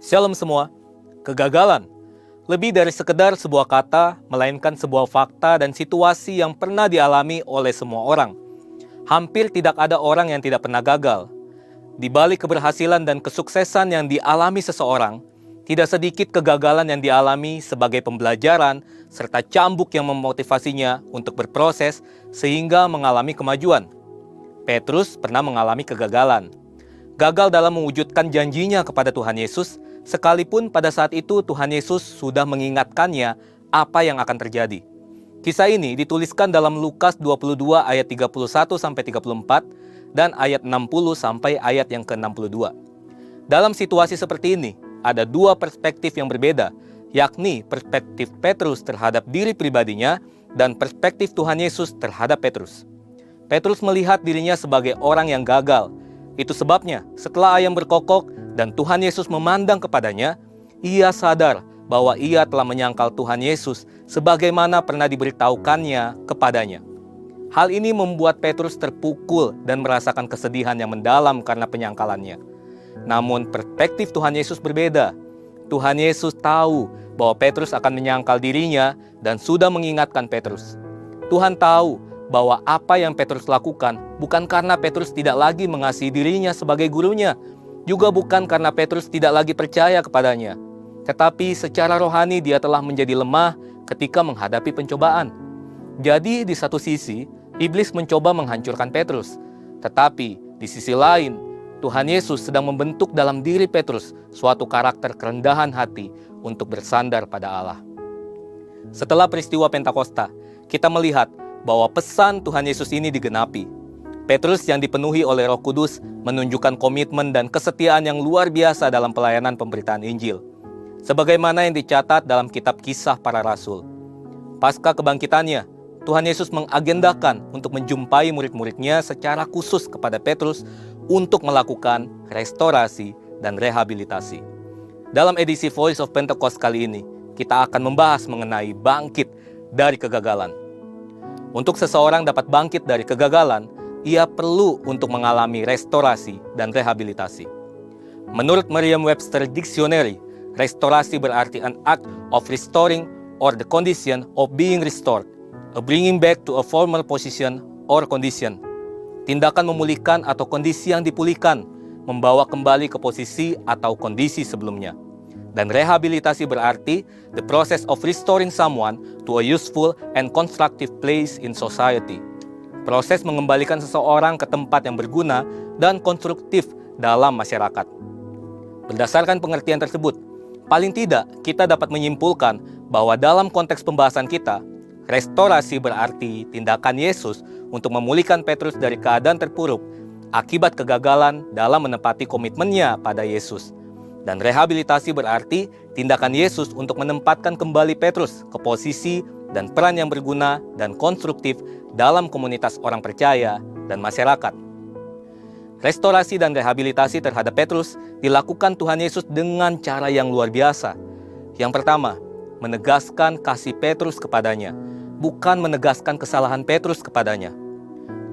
Shalom semua. Kegagalan lebih dari sekedar sebuah kata, melainkan sebuah fakta dan situasi yang pernah dialami oleh semua orang. Hampir tidak ada orang yang tidak pernah gagal. Di balik keberhasilan dan kesuksesan yang dialami seseorang, tidak sedikit kegagalan yang dialami sebagai pembelajaran serta cambuk yang memotivasinya untuk berproses sehingga mengalami kemajuan. Petrus pernah mengalami kegagalan. Gagal dalam mewujudkan janjinya kepada Tuhan Yesus, sekalipun pada saat itu Tuhan Yesus sudah mengingatkannya apa yang akan terjadi. Kisah ini dituliskan dalam Lukas 22 ayat 31-34 dan ayat 60 sampai ayat yang ke-62. Dalam situasi seperti ini, ada dua perspektif yang berbeda, yakni perspektif Petrus terhadap diri pribadinya dan perspektif Tuhan Yesus terhadap Petrus. Petrus melihat dirinya sebagai orang yang gagal. Itu sebabnya setelah ayam berkokok dan Tuhan Yesus memandang kepadanya, ia sadar bahwa ia telah menyangkal Tuhan Yesus sebagaimana pernah diberitahukannya kepadanya. Hal ini membuat Petrus terpukul dan merasakan kesedihan yang mendalam karena penyangkalannya. Namun perspektif Tuhan Yesus berbeda. Tuhan Yesus tahu bahwa Petrus akan menyangkal dirinya dan sudah mengingatkan Petrus. Tuhan tahu bahwa apa yang Petrus lakukan bukan karena Petrus tidak lagi mengasihi dirinya sebagai gurunya, juga bukan karena Petrus tidak lagi percaya kepadanya, tetapi secara rohani dia telah menjadi lemah ketika menghadapi pencobaan. Jadi di satu sisi, iblis mencoba menghancurkan Petrus, tetapi di sisi lain, Tuhan Yesus sedang membentuk dalam diri Petrus suatu karakter kerendahan hati untuk bersandar pada Allah. Setelah peristiwa Pentakosta, kita melihat bahwa pesan Tuhan Yesus ini digenapi. Petrus yang dipenuhi oleh Roh Kudus menunjukkan komitmen dan kesetiaan yang luar biasa dalam pelayanan pemberitaan Injil, sebagaimana yang dicatat dalam kitab Kisah Para Rasul. Pasca kebangkitannya, Tuhan Yesus mengagendakan untuk menjumpai murid-muridnya secara khusus kepada Petrus untuk melakukan restorasi dan rehabilitasi. Dalam edisi Voice of Pentecost kali ini, kita akan membahas mengenai bangkit dari kegagalan. Untuk seseorang dapat bangkit dari kegagalan, ia perlu untuk mengalami restorasi dan rehabilitasi. Menurut Merriam-Webster Dictionary, restorasi berarti an act of restoring or the condition of being restored, a bringing back to a former position or condition. Tindakan memulihkan atau kondisi yang dipulihkan, membawa kembali ke posisi atau kondisi sebelumnya. Dan rehabilitasi berarti the process of restoring someone to a useful and constructive place in society. Proses mengembalikan seseorang ke tempat yang berguna dan konstruktif dalam masyarakat. Berdasarkan pengertian tersebut, paling tidak kita dapat menyimpulkan bahwa dalam konteks pembahasan kita, restorasi berarti tindakan Yesus untuk memulihkan Petrus dari keadaan terpuruk akibat kegagalan dalam menepati komitmennya pada Yesus. Dan rehabilitasi berarti tindakan Yesus untuk menempatkan kembali Petrus ke posisi dan peran yang berguna dan konstruktif dalam komunitas orang percaya dan masyarakat. Restorasi dan rehabilitasi terhadap Petrus dilakukan Tuhan Yesus dengan cara yang luar biasa. Yang pertama, menegaskan kasih Petrus kepadanya, bukan menegaskan kesalahan Petrus kepadanya.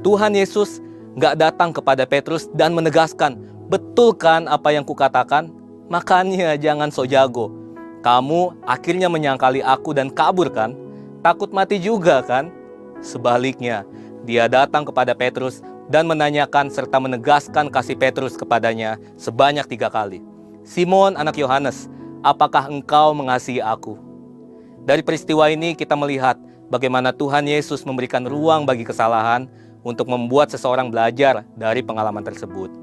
Tuhan Yesus gak datang kepada Petrus dan menegaskan, betul kan apa yang kukatakan? Makanya jangan sok jago. Kamu akhirnya menyangkali aku dan kabur kan? Takut mati juga kan? Sebaliknya, dia datang kepada Petrus dan menanyakan serta menegaskan kasih Petrus kepadanya sebanyak 3 kali. Simon anak Yohanes, apakah engkau mengasihi aku? Dari peristiwa ini kita melihat bagaimana Tuhan Yesus memberikan ruang bagi kesalahan untuk membuat seseorang belajar dari pengalaman tersebut.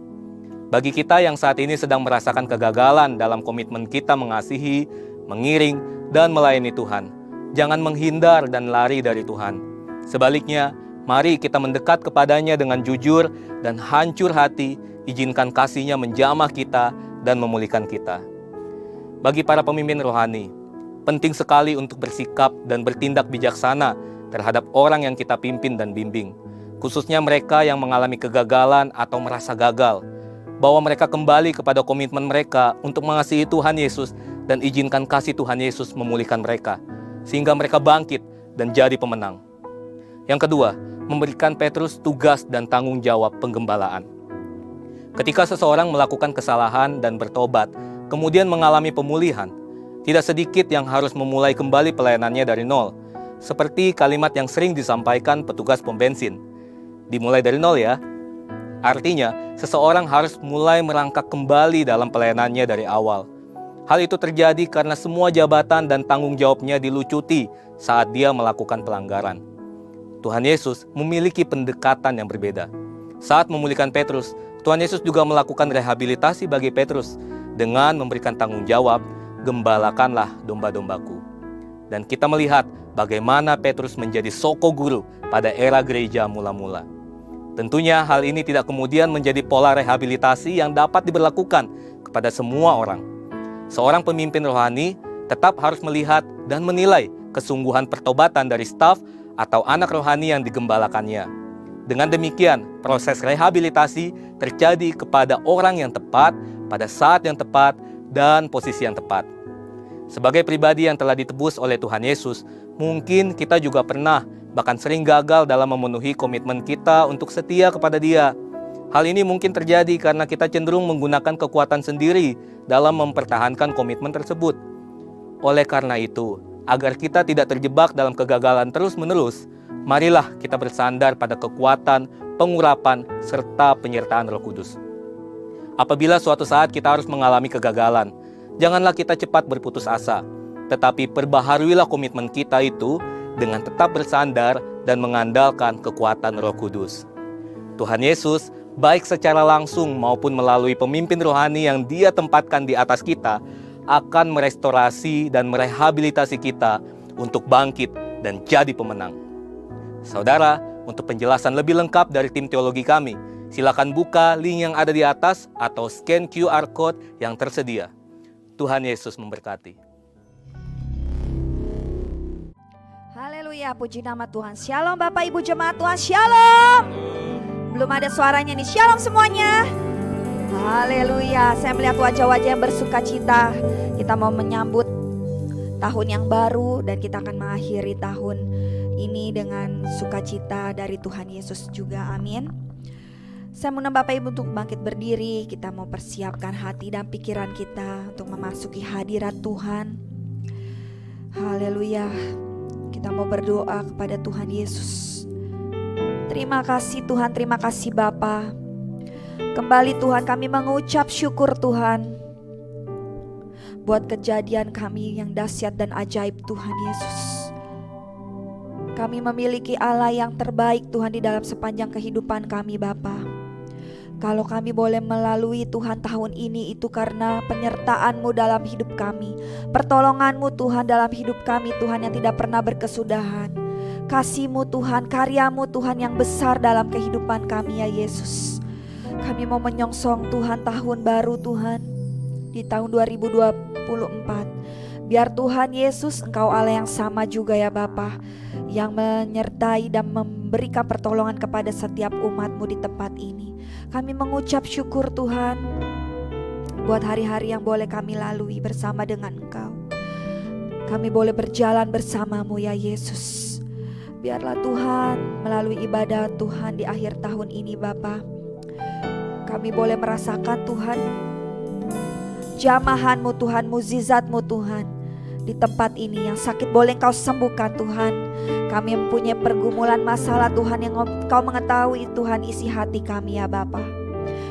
Bagi kita yang saat ini sedang merasakan kegagalan dalam komitmen kita mengasihi, mengiring, dan melayani Tuhan, jangan menghindar dan lari dari Tuhan. Sebaliknya, mari kita mendekat kepadanya dengan jujur dan hancur hati, izinkan kasih-Nya menjamah kita dan memulihkan kita. Bagi para pemimpin rohani, penting sekali untuk bersikap dan bertindak bijaksana terhadap orang yang kita pimpin dan bimbing, khususnya mereka yang mengalami kegagalan atau merasa gagal, bahwa mereka kembali kepada komitmen mereka untuk mengasihi Tuhan Yesus dan izinkan kasih Tuhan Yesus memulihkan mereka, sehingga mereka bangkit dan jadi pemenang. Yang kedua, memberikan Petrus tugas dan tanggung jawab penggembalaan. Ketika seseorang melakukan kesalahan dan bertobat, kemudian mengalami pemulihan, tidak sedikit yang harus memulai kembali pelayanannya dari nol. Seperti kalimat yang sering disampaikan petugas pom bensin. Dimulai dari nol ya. Artinya, seseorang harus mulai merangkak kembali dalam pelayanannya dari awal. Hal itu terjadi karena semua jabatan dan tanggung jawabnya dilucuti saat dia melakukan pelanggaran. Tuhan Yesus memiliki pendekatan yang berbeda. Saat memulihkan Petrus, Tuhan Yesus juga melakukan rehabilitasi bagi Petrus dengan memberikan tanggung jawab, "Gembalakanlah domba-dombaku." Dan kita melihat bagaimana Petrus menjadi soko guru pada era gereja mula-mula. Tentunya hal ini tidak kemudian menjadi pola rehabilitasi yang dapat diberlakukan kepada semua orang. Seorang pemimpin rohani tetap harus melihat dan menilai kesungguhan pertobatan dari staf atau anak rohani yang digembalakannya. Dengan demikian, proses rehabilitasi terjadi kepada orang yang tepat, pada saat yang tepat, dan posisi yang tepat. Sebagai pribadi yang telah ditebus oleh Tuhan Yesus, mungkin kita juga pernah, bahkan sering gagal dalam memenuhi komitmen kita untuk setia kepada Dia. Hal ini mungkin terjadi karena kita cenderung menggunakan kekuatan sendiri dalam mempertahankan komitmen tersebut. Oleh karena itu, agar kita tidak terjebak dalam kegagalan terus-menerus, marilah kita bersandar pada kekuatan, pengurapan, serta penyertaan Roh Kudus. Apabila suatu saat kita harus mengalami kegagalan, janganlah kita cepat berputus asa, tetapi perbaharuilah komitmen kita itu dengan tetap bersandar dan mengandalkan kekuatan Roh Kudus. Tuhan Yesus, baik secara langsung maupun melalui pemimpin rohani yang Dia tempatkan di atas kita, akan merestorasi dan merehabilitasi kita untuk bangkit dan jadi pemenang. Saudara, untuk penjelasan lebih lengkap dari tim teologi kami, silakan buka link yang ada di atas atau scan QR Code yang tersedia. Tuhan Yesus memberkati. Haleluya, puji nama Tuhan. Shalom Bapak Ibu Jemaat Tuhan, shalom. Belum ada suaranya nih, shalom semuanya. Haleluya, saya melihat wajah-wajah yang bersuka cita. Kita mau menyambut tahun yang baru dan kita akan mengakhiri tahun ini dengan sukacita dari Tuhan Yesus juga, amin. Saya mengundang Bapak Ibu untuk bangkit berdiri. Kita mau persiapkan hati dan pikiran kita untuk memasuki hadirat Tuhan. Haleluya. Kita mau berdoa kepada Tuhan Yesus. Terima kasih Tuhan, terima kasih Bapa. Kembali Tuhan kami mengucap syukur Tuhan buat kejadian kami yang dahsyat dan ajaib Tuhan Yesus. Kami memiliki Allah yang terbaik Tuhan di dalam sepanjang kehidupan kami Bapa. Kalau kami boleh melalui Tuhan tahun ini itu karena penyertaan-Mu dalam hidup kami, pertolongan-Mu Tuhan dalam hidup kami Tuhan yang tidak pernah berkesudahan. Kasih-Mu Tuhan, karya-Mu Tuhan yang besar dalam kehidupan kami ya Yesus. Kami mau menyongsong Tuhan tahun baru Tuhan di tahun 2024. Biar Tuhan Yesus Engkau Allah yang sama juga ya Bapa, yang menyertai dan memberikan pertolongan kepada setiap umat-Mu di tempat ini. Kami mengucap syukur Tuhan buat hari-hari yang boleh kami lalui bersama dengan Engkau. Kami boleh berjalan bersama-Mu ya Yesus. Biarlah Tuhan melalui ibadah Tuhan di akhir tahun ini Bapa, kami boleh merasakan Tuhan jamahan-Mu Tuhan, mukjizat-Mu Tuhan di tempat ini. Yang sakit boleh Engkau sembuhkan Tuhan. Kami mempunyai pergumulan masalah Tuhan yang Engkau mengetahui Tuhan isi hati kami ya Bapa.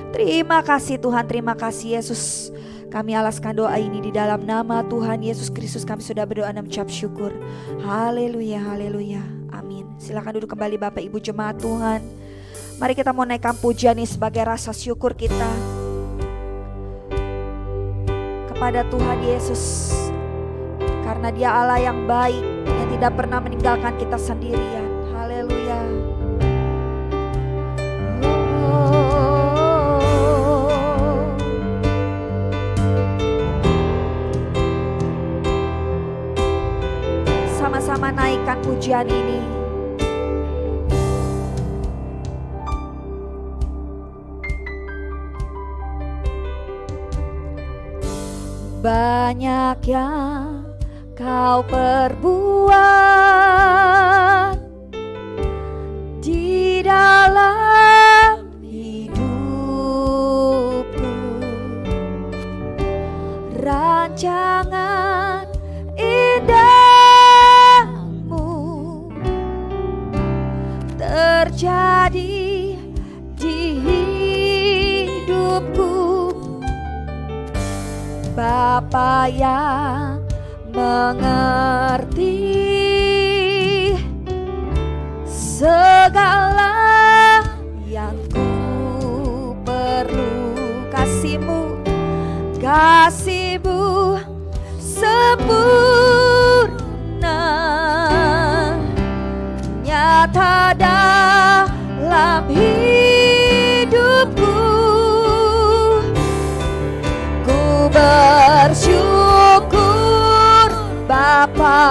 Terima kasih Tuhan, terima kasih Yesus. Kami alaskan doa ini di dalam nama Tuhan Yesus Kristus. Kami sudah berdoa dan mengucap syukur. Haleluya, haleluya, amin. Silakan duduk kembali Bapak Ibu Jemaat Tuhan. Mari kita mau naikkan pujian ini sebagai rasa syukur kita kepada Tuhan Yesus. Karena Dia Allah yang baik, yang tidak pernah meninggalkan kita sendirian. Haleluya. Sama-sama naikkan pujian ini. Banyak yang Kau perbuat di dalam hidupku, rancangan indahmu terjadi di hidupku. Bapa yang mengerti segala yang ku perlu, kasih-Mu, kasih-Mu sempurna nyata dalam hidupku. Ku bersyukur Bapa,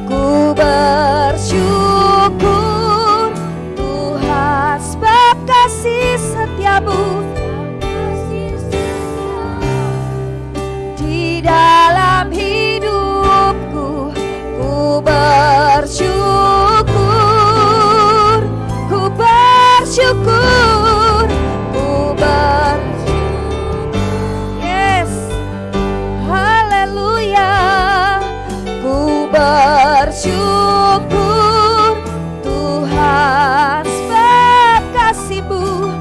ku bersyukur Tuhan sebab kasih setiamu di dalam hidupku. Ku bersyukur, ku bersyukur, yes, haleluya. Ku bersyukur Tuhan sebab kasih-Mu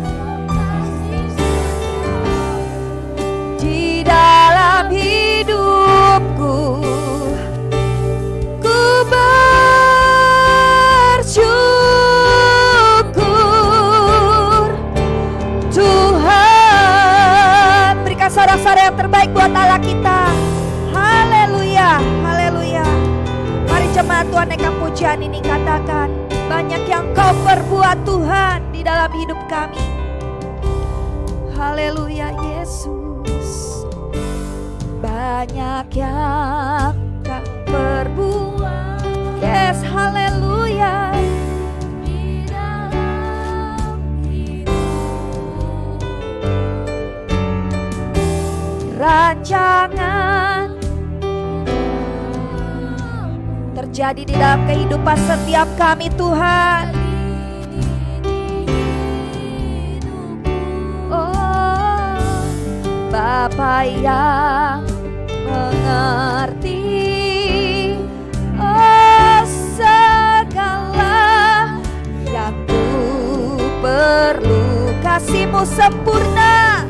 di dalam hidupku. Ku bersyukur Tuhan. Berikan sorak-sorai yang terbaik buat Allah kita. Haleluya, haleluya. Mari jemaat Tuhan naikkan pujian ini, katakan, banyak yang Kau perbuat Tuhan di dalam hidup kami. Haleluya Yesus. Banyak yang Kau perbuat, yes, haleluya, di dalam hidup. Rancangan terjadi di dalam kehidupan setiap kami Tuhan. Oh, Bapa yang mengerti segala yang ku perlu, kasih-Mu sempurna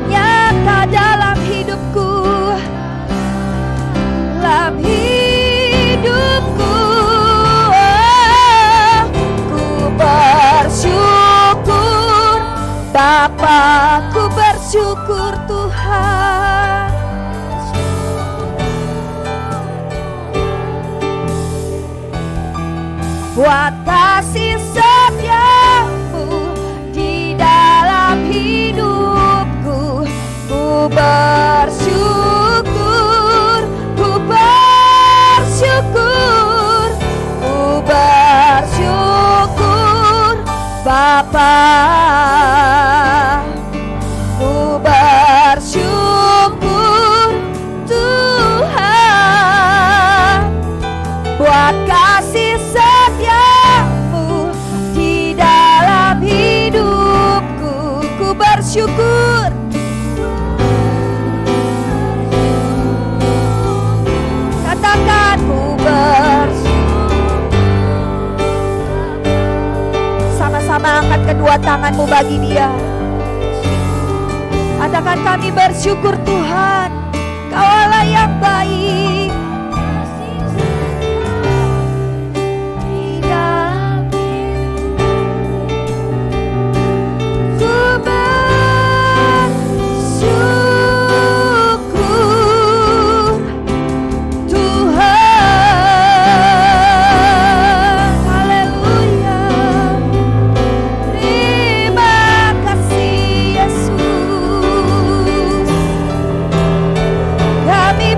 nyata dalam hidupku, dalam hidupku. Ku bersyukur Bapa, ku bersyukur Tuhan. Buat kasih setiamu di dalam hidupku. Ku bersyukur, ku bersyukur, ku bersyukur Bapa. Ku bersyukur Tuhan buat kasih setiamu di dalam hidupku. Ku bersyukur. Katakan ku bersyukur. Sama-sama angkat kedua tanganmu bagi Dia. Katakan kami bersyukur Tuhan, Kau Allah yang baik. Di dalam ku bersyukur Tuhan. Haleluya. Terima kasih Yesus. Kami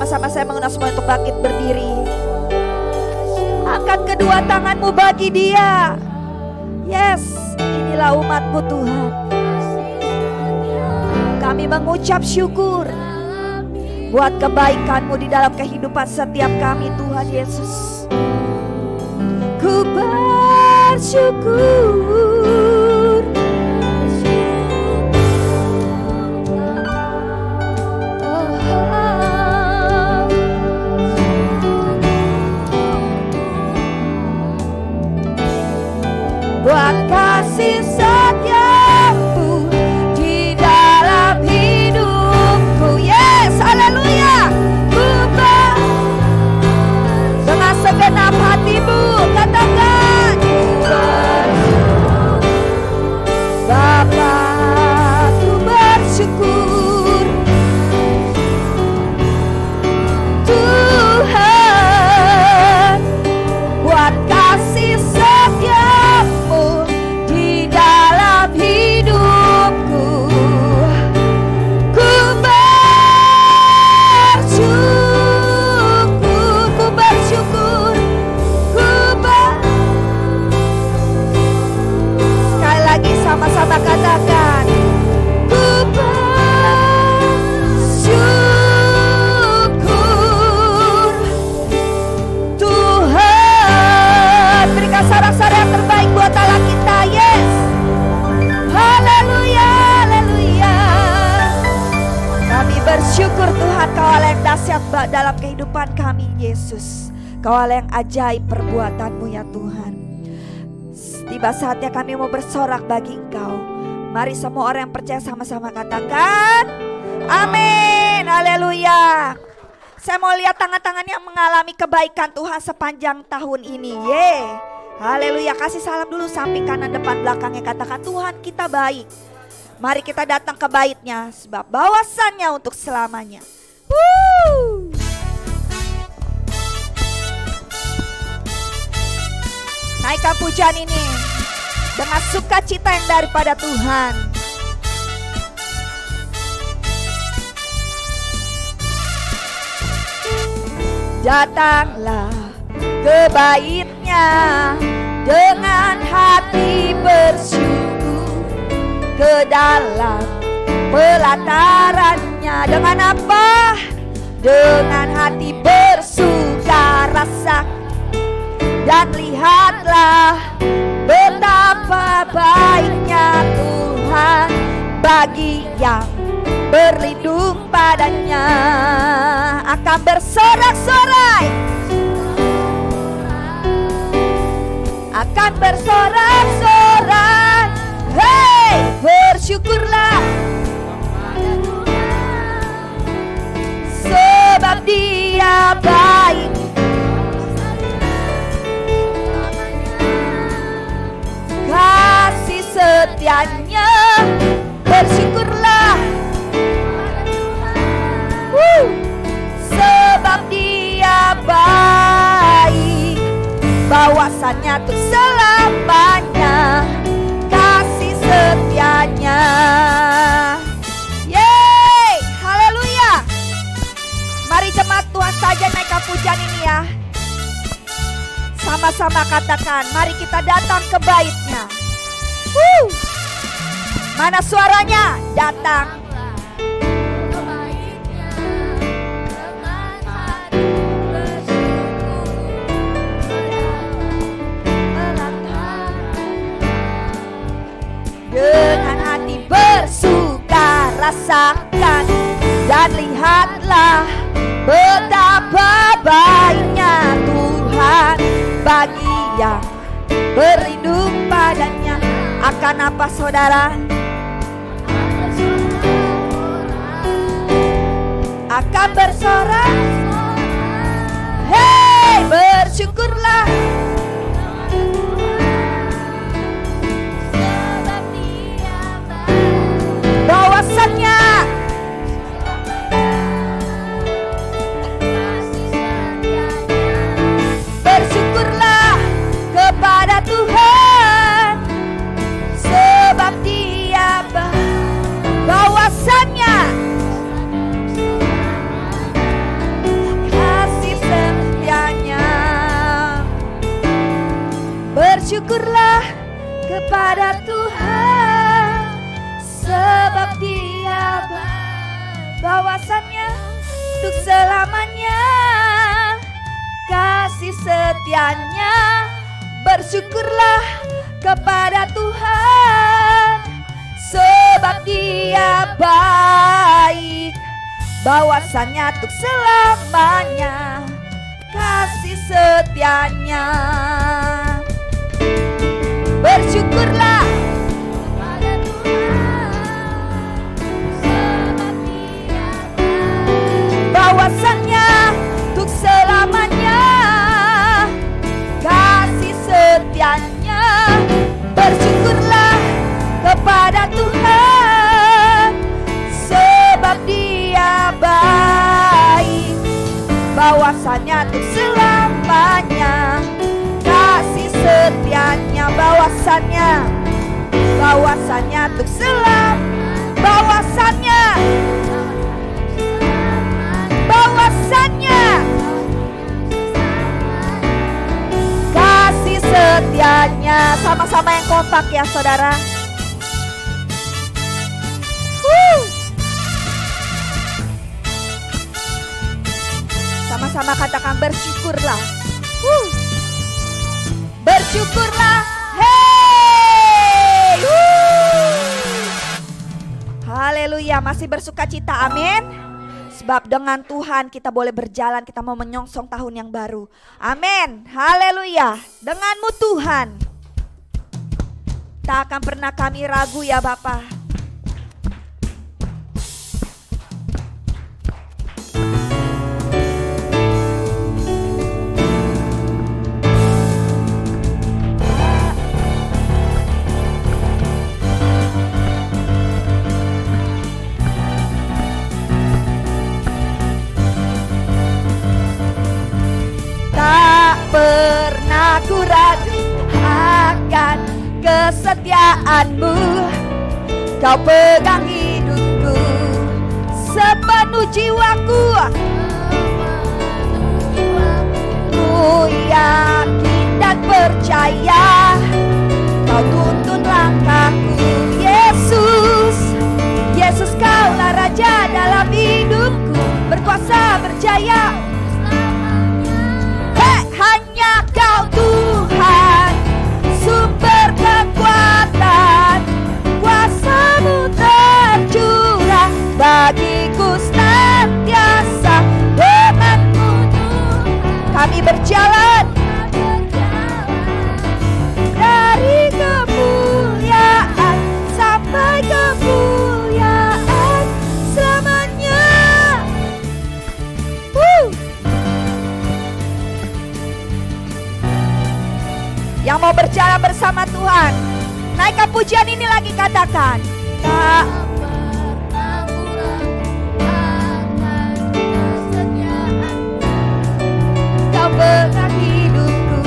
sama-sama saya mengundang semua untuk bangkit berdiri. Angkat kedua tanganmu bagi Dia. Yes, inilah umat-Mu Tuhan. Kami mengucap syukur buat kebaikan-Mu di dalam kehidupan setiap kami, Tuhan Yesus. Ku bersyukur. Buat kasih setiamu di dalam hidupku. Yes, haleluya. Ku dengan segenap hatimu katakan, Bapa, ku bersyukur Tuhan buat kasih setiamu di dalam hidupku. Ku bersyukur, sekali lagi sama-sama katakan, ku bersyukur Tuhan. Berikan sorak-sorai yang terbaik buat Allah kita. Yes, haleluya, haleluya. Kami bersyukur Tuhan, Kau Allah yang dahsyat dalam kehidupan kami Yesus. Kau Allah yang ajaib perbuatan-Mu ya Tuhan. Tiba saatnya kami mau bersorak bagi Engkau. Mari semua orang yang percaya sama-sama katakan amin, haleluya. Saya mau lihat tangan-tangan yang mengalami kebaikan Tuhan sepanjang tahun ini. Haleluya. Kasih salam dulu samping kanan depan belakangnya. Katakan, Tuhan kita baik. Mari kita datang ke bait-Nya, sebab bawasannya untuk selamanya. Naikkan pujian ini dengan sukacita yang daripada Tuhan. Datanglah ke bait-Nya dengan hati bersyukur, ke dalam pelataran-Nya. Dengan apa? Dengan hati bersuka rasa. Dan lihatlah betapa baiknya Tuhan bagi yang berlindung padanya. Akan bersorak-sorai, akan bersorak-sorai. Hei, bersyukurlah, sebab Dia baik. Kasih setianya, bersyukurlah, sebab Dia baik, bawasannya untuk selamanya, kasih setianya. Yeay, haleluya. Mari jemaat Tuhan saja naikkan pujian ini ya. Sama-sama katakan, mari kita datang ke bait-Nya. Mana suaranya? Datang. Dengan hati bersuka rasakan, dan lihatlah betapa baiknya Tuhan bagi yang berlindung padanya. Akan apa saudara? Akan bersorak. Hei, bersyukurlah, bawasannya bersyukurlah kepada Tuhan, sebab Dia bawasannya kepada Tuhan, sebab Dia baik, bahwasannya untuk selamanya, kasih setianya. Bersyukurlah kepada Tuhan, sebab Dia baik, bahwasannya untuk selamanya, kasih setianya. Bersyukurlah kepada Tuhan, sebab Dia baik, bahwasannya untuk selamanya, kasih setianya. Bersyukurlah kepada Tuhan, sebab Dia baik, bahwasannya untuk selamanya, kasih setianya. Bahwasannya untuk bahwasannya kasih setianya. Sama-sama yang kompak ya saudara. Sama-sama katakan bersyukurlah. Bersyukurlah. Hey! Haleluya, masih bersuka cita, amin. Sebab dengan Tuhan kita boleh berjalan, kita mau menyongsong tahun yang baru. Amin, haleluya. Denganmu Tuhan, tak akan pernah kami ragu ya Bapa. Pernah ku ragu akan kesetiaanmu, Kau pegang hidupku sepenuh jiwaku. Ku yakin dan percaya Kau tuntun langkahku. Yesus, Yesus Kaulah Raja dalam hidupku, berkuasa berjaya. Hanya Kau Tuhan, sumber kekuatan, kuasa-Mu tercurah bagiku senantiasa. Denganmu kami berjalan dari kemuliaan sampai kemuliaan selamanya. Yang mau berjalan bersama Tuhan, naikkan pujian ini lagi, katakan. Tak pernah ku ragu akan kesetiaan-Mu, Kau pegang hidupku.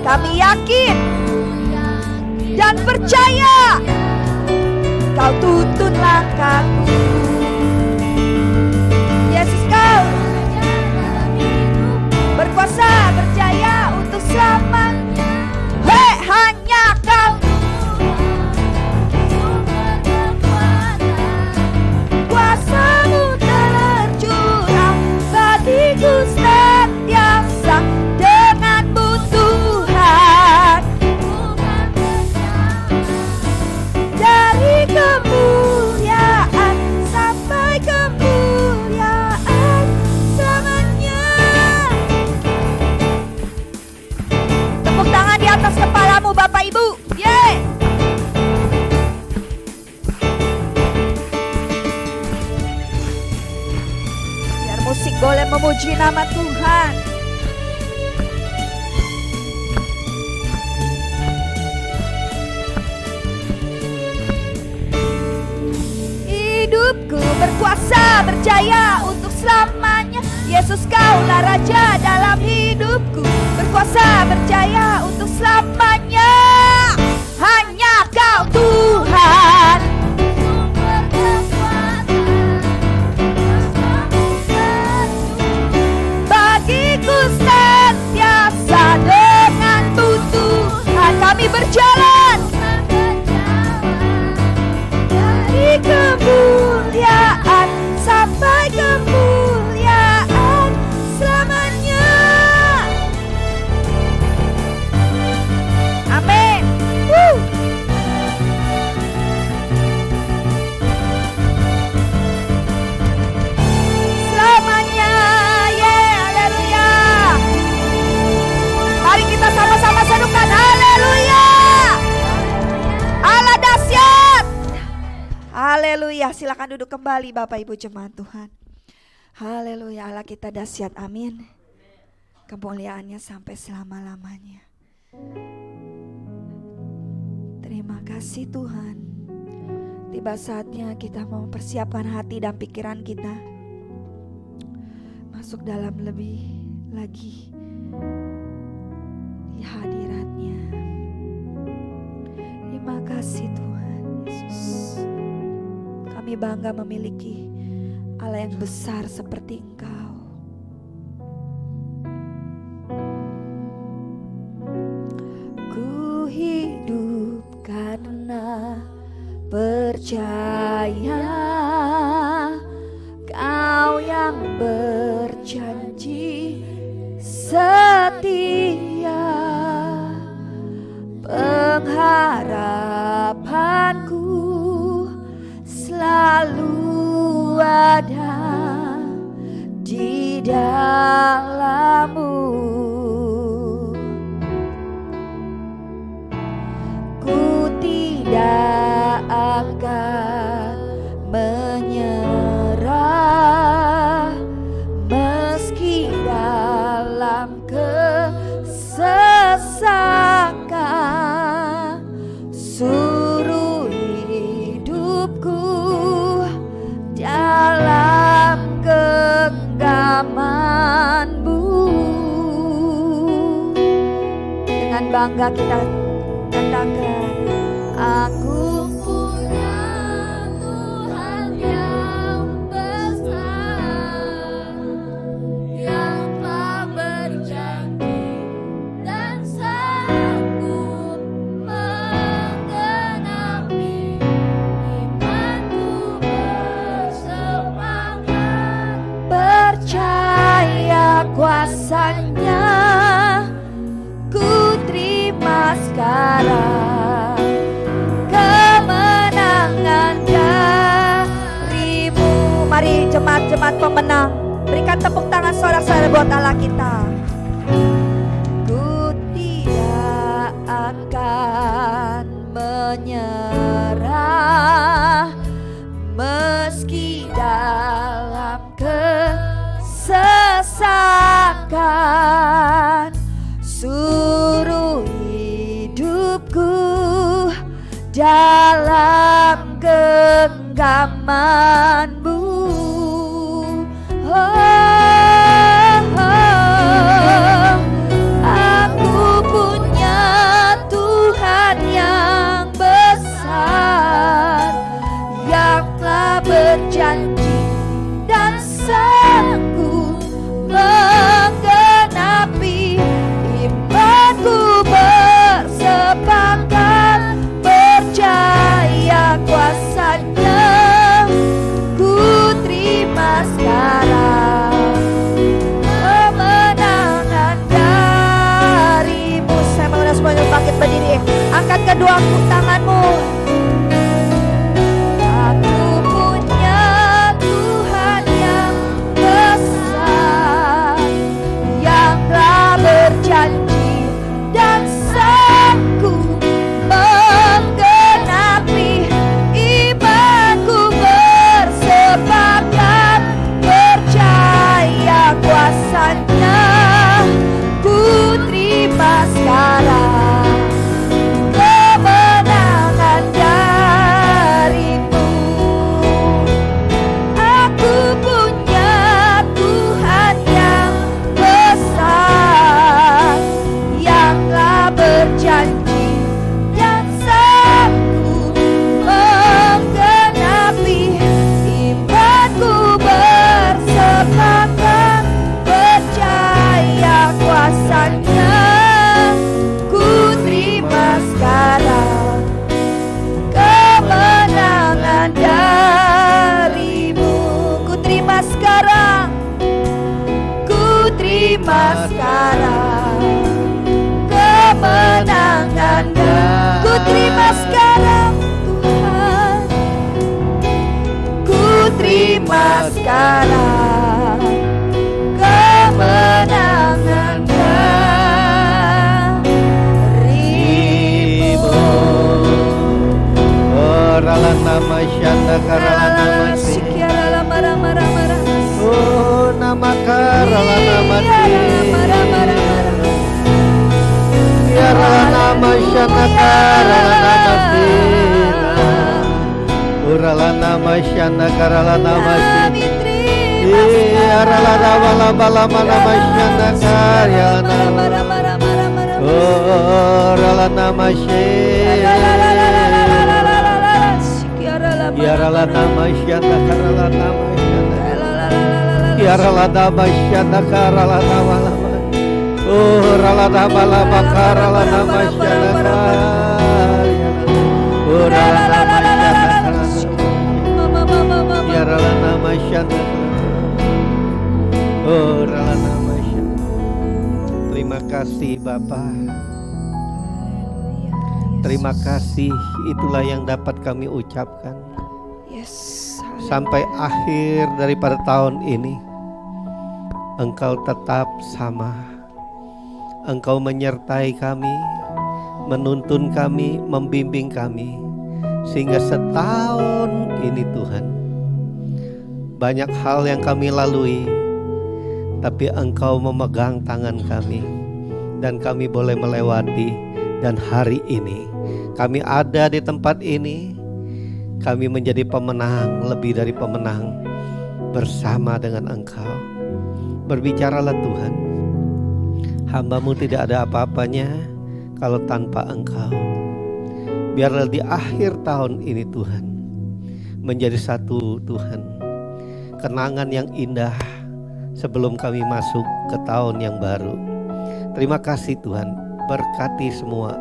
Kami yakin dan percaya Kau tuntun langkahku. Yesus, Kau berkuasa berjaya untuk selamanya. Hanya Kau kuasa-Mu tercurah bagiku senantiasa. Denganmu Tuhan, dari kemuliaan sampai kemuliaan selamanya. Tepuk tangan di atas kepalamu Bapak Ibu. Yeay. Biar musik boleh memuji nama Tuhan. Hidupku berkuasa berjaya untuk selamanya. Yesus Kaulah Raja dalam hidupku, berkuasa berjaya untuk selamanya. Hanya Kau Tuhan, bagiku senantiasa. Haleluya, silakan duduk kembali Bapak Ibu jemaat Tuhan. Haleluya, Allah kita dahsyat, amin. Kemuliaannya sampai selama-lamanya. Terima kasih Tuhan. Tiba saatnya kita mau mempersiapkan hati dan pikiran kita masuk dalam lebih lagi di hadirat-Nya. Terima kasih Tuhan Yesus. Kami bangga memiliki Allah yang besar seperti Engkau. Ku hidup karena percaya Kau yang berjanji setia. Pengharapanku selalu ada di dalam-Mu. Ku tidak akan menyerah meski dalam kesesakan. Suruh hidupku dalam genggaman-Mu. Dengan bangga kita katakan, aku punya Tuhan yang besar, yang telah berjanji dan sanggup menggenapi. Imanku bersemangat, percaya kuasa-Nya. Ku terima sekarang kemenangan dari-Mu. Mari jemaat-jemaat pemenang, berikan tepuk tangan sorak-sorai buat Allah kita. Ku tidak akan menyerah meski dalam kesesakan. Suruh hidupku dalam genggaman-Mu. Aku punya Tuhan yang besar, yang telah berjanji dan sanggup menggenapi. Imanku bersepakat, percaya kuasa-Nya. Ku terima sekarang kemenangan dari-Mu. Saya mau semuanya bangkit berdiri, angkat kedua tanganmu. Aku punya Tuhan yang besar, yang telah berjanji dan sanggup menggenapi. Imanku bersepakat, percaya kuasa-Nya. Ku terima sekarang kemenangan dari-Mu. Aku punya Tuhan yang besar, yang telah berjanji dan sanggup menggenapi. Imanku bersepakat, percaya kuasa-Nya. Ku terima sekarang kemenangan dari-Mu. Ku terima sekarang, ku terima sekarang kemenangan. Ku terima sekarang Tuhan, ku terima sekarang kemenangan dari-Mu. Orala nama syanda Karala Sikiara la mara mara mara. Oh nama Karala nama Mara mara mara. Karala nama Shana Karala nama Sina Urala nama Shana Karala nama Kami Sina terima Arala nama lama lama nama Shana Karala mara mara mara mara. Oh Rala nama Shina Sikiara la Yarala nama Shana Karala nama Shana Yarala nama Shana Karala nama lama Oh rala nama lama Karala nama Shana Oh rala nama Shana Yarala nama Shana Oh rala nama Shana. Terima kasih Bapak. Terima kasih, itulah yang dapat kami ucapkan. Yes. Sampai akhir daripada tahun ini, Engkau tetap sama. Engkau menyertai kami, menuntun kami, membimbing kami. Sehingga setahun ini Tuhan, banyak hal yang kami lalui, tapi Engkau memegang tangan kami. Dan kami boleh melewati. Dan hari ini kami ada di tempat ini, kami menjadi pemenang, lebih dari pemenang bersama dengan Engkau. Berbicaralah Tuhan, hamba-Mu tidak ada apa-apanya kalau tanpa Engkau. Biarlah di akhir tahun ini Tuhan menjadi satu Tuhan, kenangan yang indah sebelum kami masuk ke tahun yang baru. Terima kasih Tuhan, berkati semua.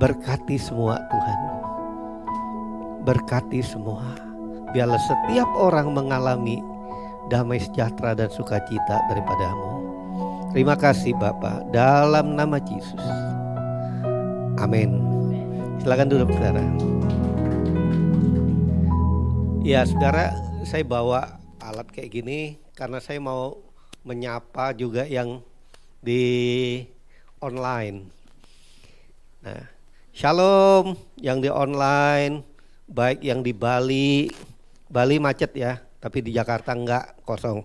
Berkati semua Tuhan. Berkati semua. Biarlah setiap orang mengalami damai sejahtera dan sukacita daripada-Mu. Terima kasih Bapa, dalam nama Yesus. Amin. Silakan duduk saudara. Ya saudara, saya bawa alat kayak gini karena saya mau menyapa juga yang di online. Nah, Shalom yang di online, baik yang di Bali. Bali macet ya, tapi di Jakarta enggak, kosong.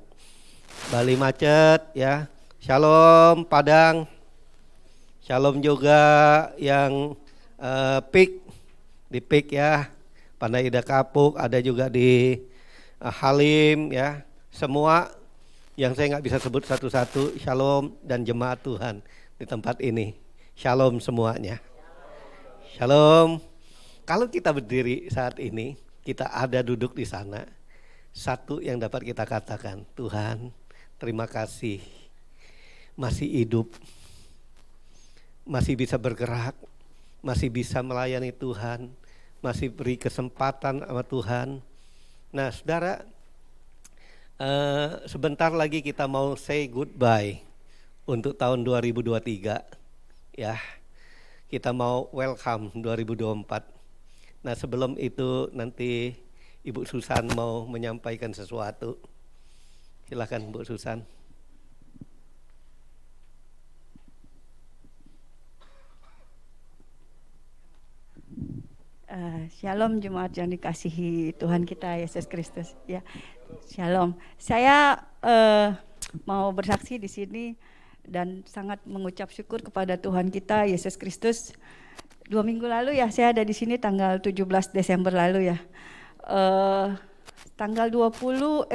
Bali macet ya. Shalom Padang. Shalom juga yang PIK, di PIK ya. Pandai Indah Kapuk, ada juga di Halim ya. Semua yang saya nggak bisa sebut satu-satu, shalom dan jemaat Tuhan di tempat ini. Shalom semuanya. Shalom. Kalau kita berdiri saat ini, kita ada duduk di sana. Satu yang dapat kita katakan, Tuhan, terima kasih. Masih hidup. Masih bisa bergerak, masih bisa melayani Tuhan, masih beri kesempatan sama Tuhan. Nah, saudara, sebentar lagi kita mau say goodbye untuk tahun 2023, ya. Kita mau welcome 2024. Nah, sebelum itu nanti Ibu Susan mau menyampaikan sesuatu. Silakan Bu Susan. Shalom jemaat yang dikasihi Tuhan kita Yesus Kristus. Ya, shalom. Saya mau bersaksi di sini dan sangat mengucap syukur kepada Tuhan kita Yesus Kristus. 2 minggu lalu ya, saya ada di sini tanggal 17 Desember lalu ya. Tanggal 20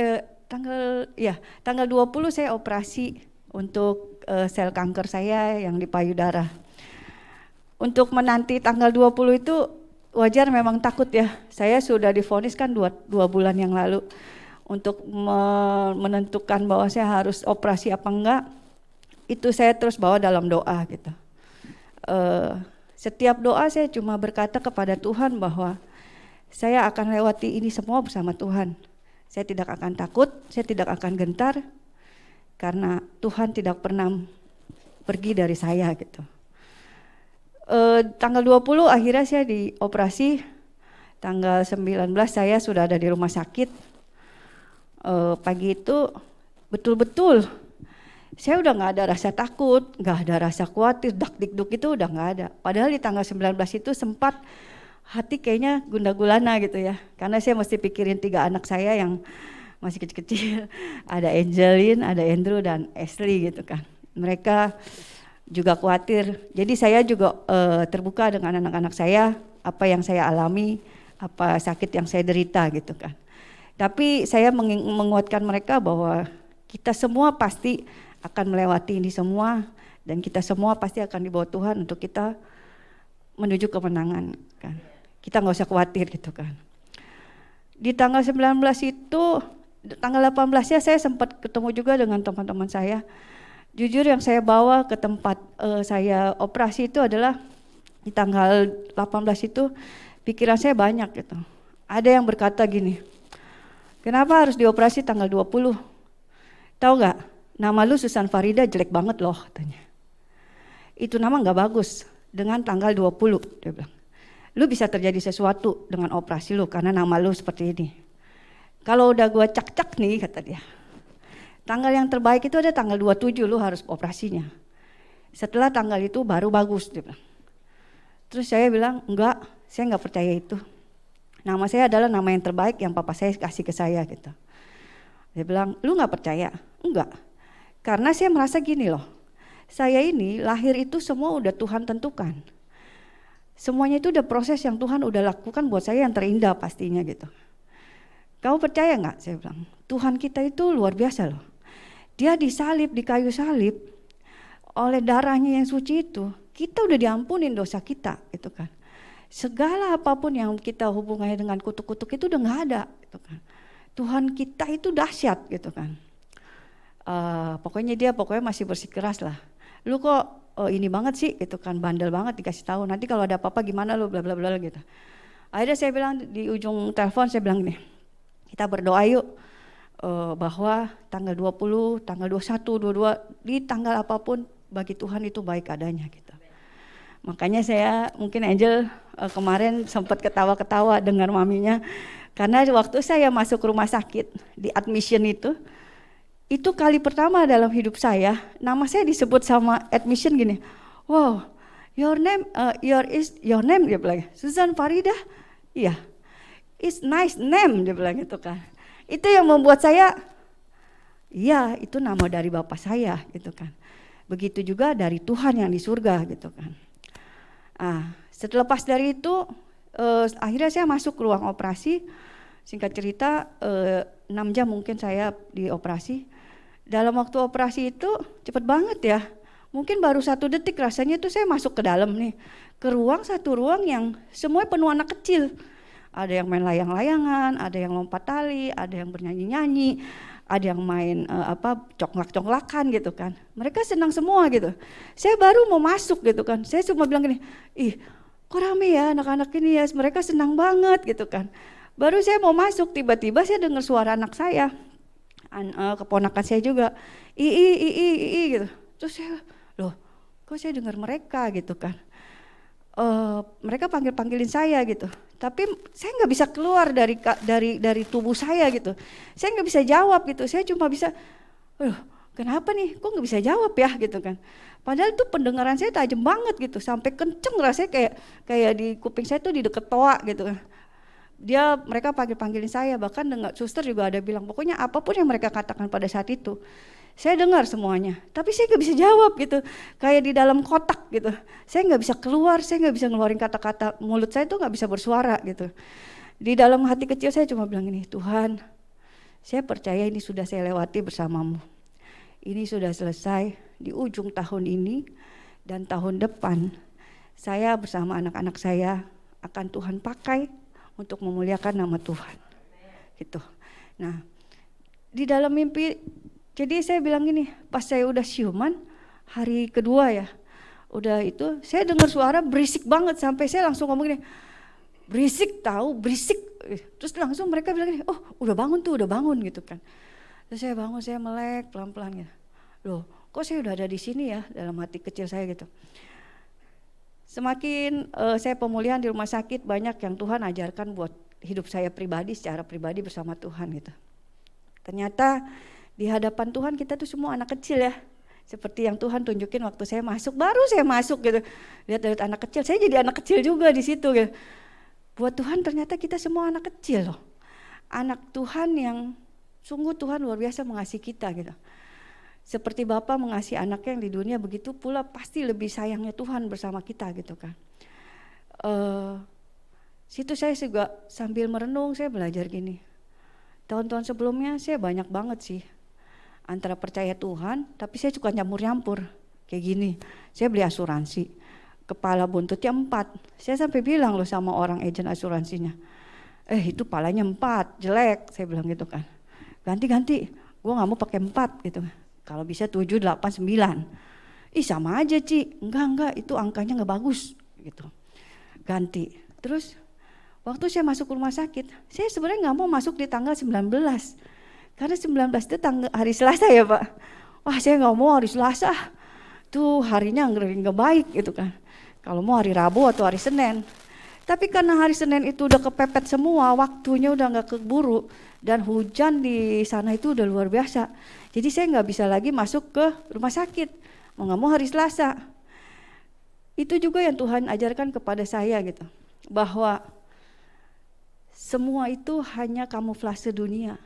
saya operasi untuk sel kanker saya yang di payudara. Untuk menanti tanggal 20 itu wajar memang takut ya. Saya sudah divonis kan 2 bulan yang lalu untuk menentukan bahwa saya harus operasi apa enggak. Itu saya terus bawa dalam doa gitu. Setiap doa saya cuma berkata kepada Tuhan bahwa saya akan lewati ini semua bersama Tuhan. Saya tidak akan takut, saya tidak akan gentar karena Tuhan tidak pernah pergi dari saya gitu. Tanggal 20 akhirnya saya dioperasi. Tanggal 19 saya sudah ada di rumah sakit. Pagi itu betul-betul saya udah gak ada rasa takut, gak ada rasa khawatir, dak-dik-duk itu udah gak ada. Padahal di tanggal 19 itu sempat hati kayaknya gundah gulana gitu ya. Karena saya mesti pikirin 3 anak saya yang masih kecil-kecil. Ada Angelin, ada Andrew dan Ashley gitu kan. Mereka juga khawatir. Jadi saya juga terbuka dengan anak-anak saya, apa yang saya alami, apa sakit yang saya derita gitu kan. Tapi saya menguatkan mereka bahwa kita semua pasti akan melewati ini semua dan kita semua pasti akan dibawa Tuhan untuk kita menuju kemenangan kan. Kita nggak usah khawatir gitu kan. Di tanggal 19 itu, tanggal 18-nya saya sempat ketemu juga dengan teman-teman saya. Jujur yang saya bawa ke tempat saya operasi itu adalah di tanggal 18 itu pikiran saya banyak gitu. Ada yang berkata gini, kenapa harus dioperasi tanggal 20? Tahu nggak? Nama lu Susan Farida jelek banget loh katanya. Itu nama nggak bagus dengan tanggal 20 dia bilang. Lu bisa terjadi sesuatu dengan operasi lu karena nama lu seperti ini. Kalau udah gua cak-cak nih kata dia. Tanggal yang terbaik itu ada tanggal 27 lu harus operasinya. Setelah tanggal itu baru bagus dia bilang. Terus saya bilang enggak, saya nggak percaya itu. Nama saya adalah nama yang terbaik yang papa saya kasih ke saya gitu. Dia bilang, lu nggak percaya? Enggak. Karena saya merasa gini loh, saya ini lahir itu semua udah Tuhan tentukan. Semuanya itu udah proses yang Tuhan udah lakukan buat saya yang terindah pastinya gitu. Kamu percaya nggak? Saya bilang, Tuhan kita itu luar biasa loh. Dia disalib, di kayu salib, oleh darahnya yang suci itu, kita udah diampunin dosa kita gitu kan. Segala apapun yang kita hubungannya dengan kutuk-kutuk itu udah nggak ada gitu kan. Tuhan kita itu dahsyat gitu kan. Pokoknya masih bersikeras lah. Lu kok ini banget sih gitu kan, bandel banget dikasih tahu. Nanti kalau ada apa-apa gimana lu bla bla bla gitu. Akhirnya saya bilang di ujung telepon saya bilang gini, kita berdoa yuk bahwa tanggal 20, tanggal 21, 22 di tanggal apapun bagi Tuhan itu baik adanya gitu. Makanya saya mungkin Angel kemarin sempat ketawa-ketawa dengar maminya karena waktu saya masuk rumah sakit di admission itu kali pertama dalam hidup saya, nama saya disebut sama admission gini, wow, your name dia bilang, Susan Farida, iya, it's nice name dia bilang gitu kan. Itu yang membuat saya, iya itu nama dari bapak saya gitu kan. Begitu juga dari Tuhan yang di surga gitu kan. Setelah pas dari itu, akhirnya saya masuk ke ruang operasi. Singkat cerita 6 jam mungkin saya dioperasi. Dalam waktu operasi itu cepet banget ya. Mungkin baru 1 detik rasanya itu saya masuk ke dalam nih. Ke satu ruang yang semuanya penuh anak kecil. Ada yang main layang-layangan, ada yang lompat tali, ada yang bernyanyi-nyanyi, ada yang main congklak-congklakan gitu kan. Mereka senang semua gitu. Saya baru mau masuk gitu kan. Saya cuma bilang gini, ih kok rame ya anak-anak ini ya, mereka senang banget gitu kan. Baru saya mau masuk, tiba-tiba saya dengar suara anak saya, keponakan saya juga, ii gitu. Terus saya, loh kok saya dengar mereka gitu kan. Mereka panggilin saya gitu, tapi saya nggak bisa keluar dari tubuh saya gitu. Saya nggak bisa jawab gitu. Saya cuma bisa, kenapa nih? Kok nggak bisa jawab ya gitu kan? Padahal tuh pendengaran saya tajam banget gitu, sampai kenceng rasanya kayak di kuping saya tuh di deket toa gitu kan. Mereka panggilin saya, bahkan dengar suster juga ada bilang, pokoknya apapun yang mereka katakan pada saat itu, saya dengar semuanya, tapi saya nggak bisa jawab gitu, kayak di dalam kotak gitu. Saya nggak bisa keluar, saya nggak bisa ngeluarin kata-kata, mulut saya tuh nggak bisa bersuara gitu. Di dalam hati kecil saya cuma bilang ini, Tuhan, saya percaya ini sudah saya lewati bersamamu. Ini sudah selesai di ujung tahun ini dan tahun depan. Saya bersama anak-anak saya akan Tuhan pakai untuk memuliakan nama Tuhan. Gitu. Nah, di dalam mimpi, jadi saya bilang gini, pas saya udah siuman, hari kedua ya, udah itu, saya dengar suara berisik banget sampai saya langsung ngomong gini, berisik tahu, berisik. Terus langsung mereka bilang gini, oh udah bangun tuh, udah bangun gitu kan. Terus saya bangun, saya melek pelan-pelan gitu. Loh, kok saya udah ada di sini ya, dalam hati kecil saya gitu. Semakin saya pemulihan di rumah sakit, banyak yang Tuhan ajarkan buat hidup saya pribadi, secara pribadi bersama Tuhan gitu. Ternyata di hadapan Tuhan kita tuh semua anak kecil ya. Seperti yang Tuhan tunjukin waktu saya masuk, baru saya masuk gitu. Lihat anak kecil, saya jadi anak kecil juga di situ gitu. Buat Tuhan ternyata kita semua anak kecil loh. Anak Tuhan yang sungguh Tuhan luar biasa mengasihi kita gitu. Seperti Bapa mengasihi anaknya yang di dunia, begitu pula pasti lebih sayangnya Tuhan bersama kita gitu kan. Situ saya juga sambil merenung, saya belajar gini. Tahun-tahun sebelumnya saya banyak banget sih antara percaya Tuhan, tapi saya suka nyampur-nyampur kayak gini. Saya beli asuransi, kepala buntutnya 4. Saya sampai bilang loh sama orang agen asuransinya, itu palanya 4, jelek, saya bilang gitu kan. Ganti, gue gak mau pakai 4 gitu. Kalau bisa 7, 8, 9. Ih sama aja Ci, enggak, itu angkanya gak bagus gitu. Ganti, terus waktu saya masuk rumah sakit, saya sebenarnya gak mau masuk di tanggal 19. Karena 19 itu hari Selasa ya Pak. Wah saya gak mau hari Selasa, tuh harinya gak baik gitu kan. Kalau mau hari Rabu atau hari Senin. Tapi karena hari Senin itu udah kepepet semua, waktunya udah gak keburu, dan hujan di sana itu udah luar biasa. Jadi saya gak bisa lagi masuk ke rumah sakit, mau gak mau hari Selasa. Itu juga yang Tuhan ajarkan kepada saya gitu, bahwa semua itu hanya kamuflase dunia.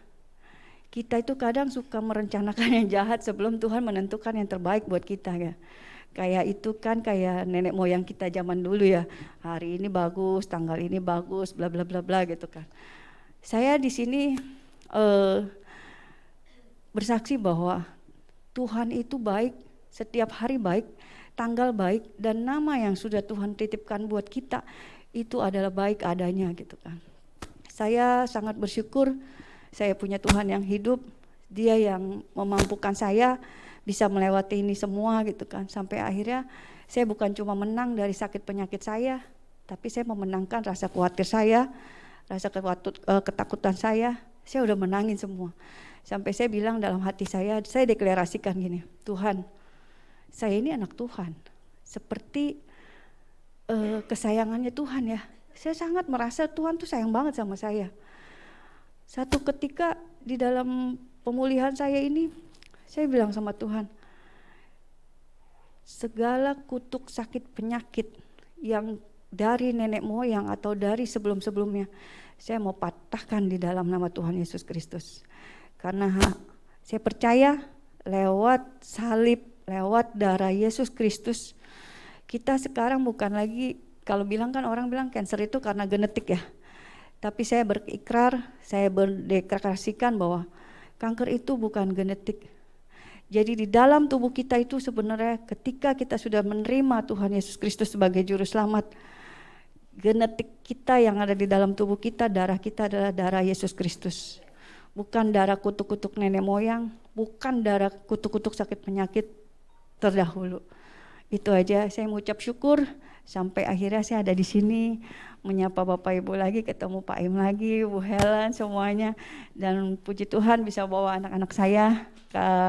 Kita itu kadang suka merencanakan yang jahat sebelum Tuhan menentukan yang terbaik buat kita ya. Kayak itu kan kayak nenek moyang kita zaman dulu ya. Hari ini bagus, tanggal ini bagus, bla bla bla bla gitu kan. Saya di sini bersaksi bahwa Tuhan itu baik, setiap hari baik, tanggal baik, dan nama yang sudah Tuhan titipkan buat kita itu adalah baik adanya gitu kan. Saya sangat bersyukur saya punya Tuhan yang hidup, Dia yang memampukan saya bisa melewati ini semua gitu kan. Sampai akhirnya saya bukan cuma menang dari sakit penyakit saya, tapi saya memenangkan rasa khawatir saya, rasa ketakutan saya udah menangin semua. Sampai saya bilang dalam hati saya deklarasikan gini, Tuhan, saya ini anak Tuhan, seperti kesayangannya Tuhan ya. Saya sangat merasa Tuhan tuh sayang banget sama saya. Satu ketika di dalam pemulihan saya ini, saya bilang sama Tuhan, segala kutuk sakit penyakit yang dari nenek moyang atau dari sebelum-sebelumnya, saya mau patahkan di dalam nama Tuhan Yesus Kristus. Karena saya percaya lewat salib, lewat darah Yesus Kristus, kita sekarang bukan lagi, kalau bilang kan orang bilang cancer itu karena genetik ya. Tapi saya berikrar, saya berdeklarasikan bahwa kanker itu bukan genetik. Jadi di dalam tubuh kita itu sebenarnya ketika kita sudah menerima Tuhan Yesus Kristus sebagai juru selamat, genetik kita yang ada di dalam tubuh kita, darah kita adalah darah Yesus Kristus. Bukan darah kutuk-kutuk nenek moyang, bukan darah kutuk-kutuk sakit penyakit terdahulu. Itu aja, saya mengucap syukur sampai akhirnya saya ada di sini menyapa Bapak Ibu lagi, ketemu Pak Im lagi, Bu Helen semuanya, dan puji Tuhan bisa bawa anak-anak saya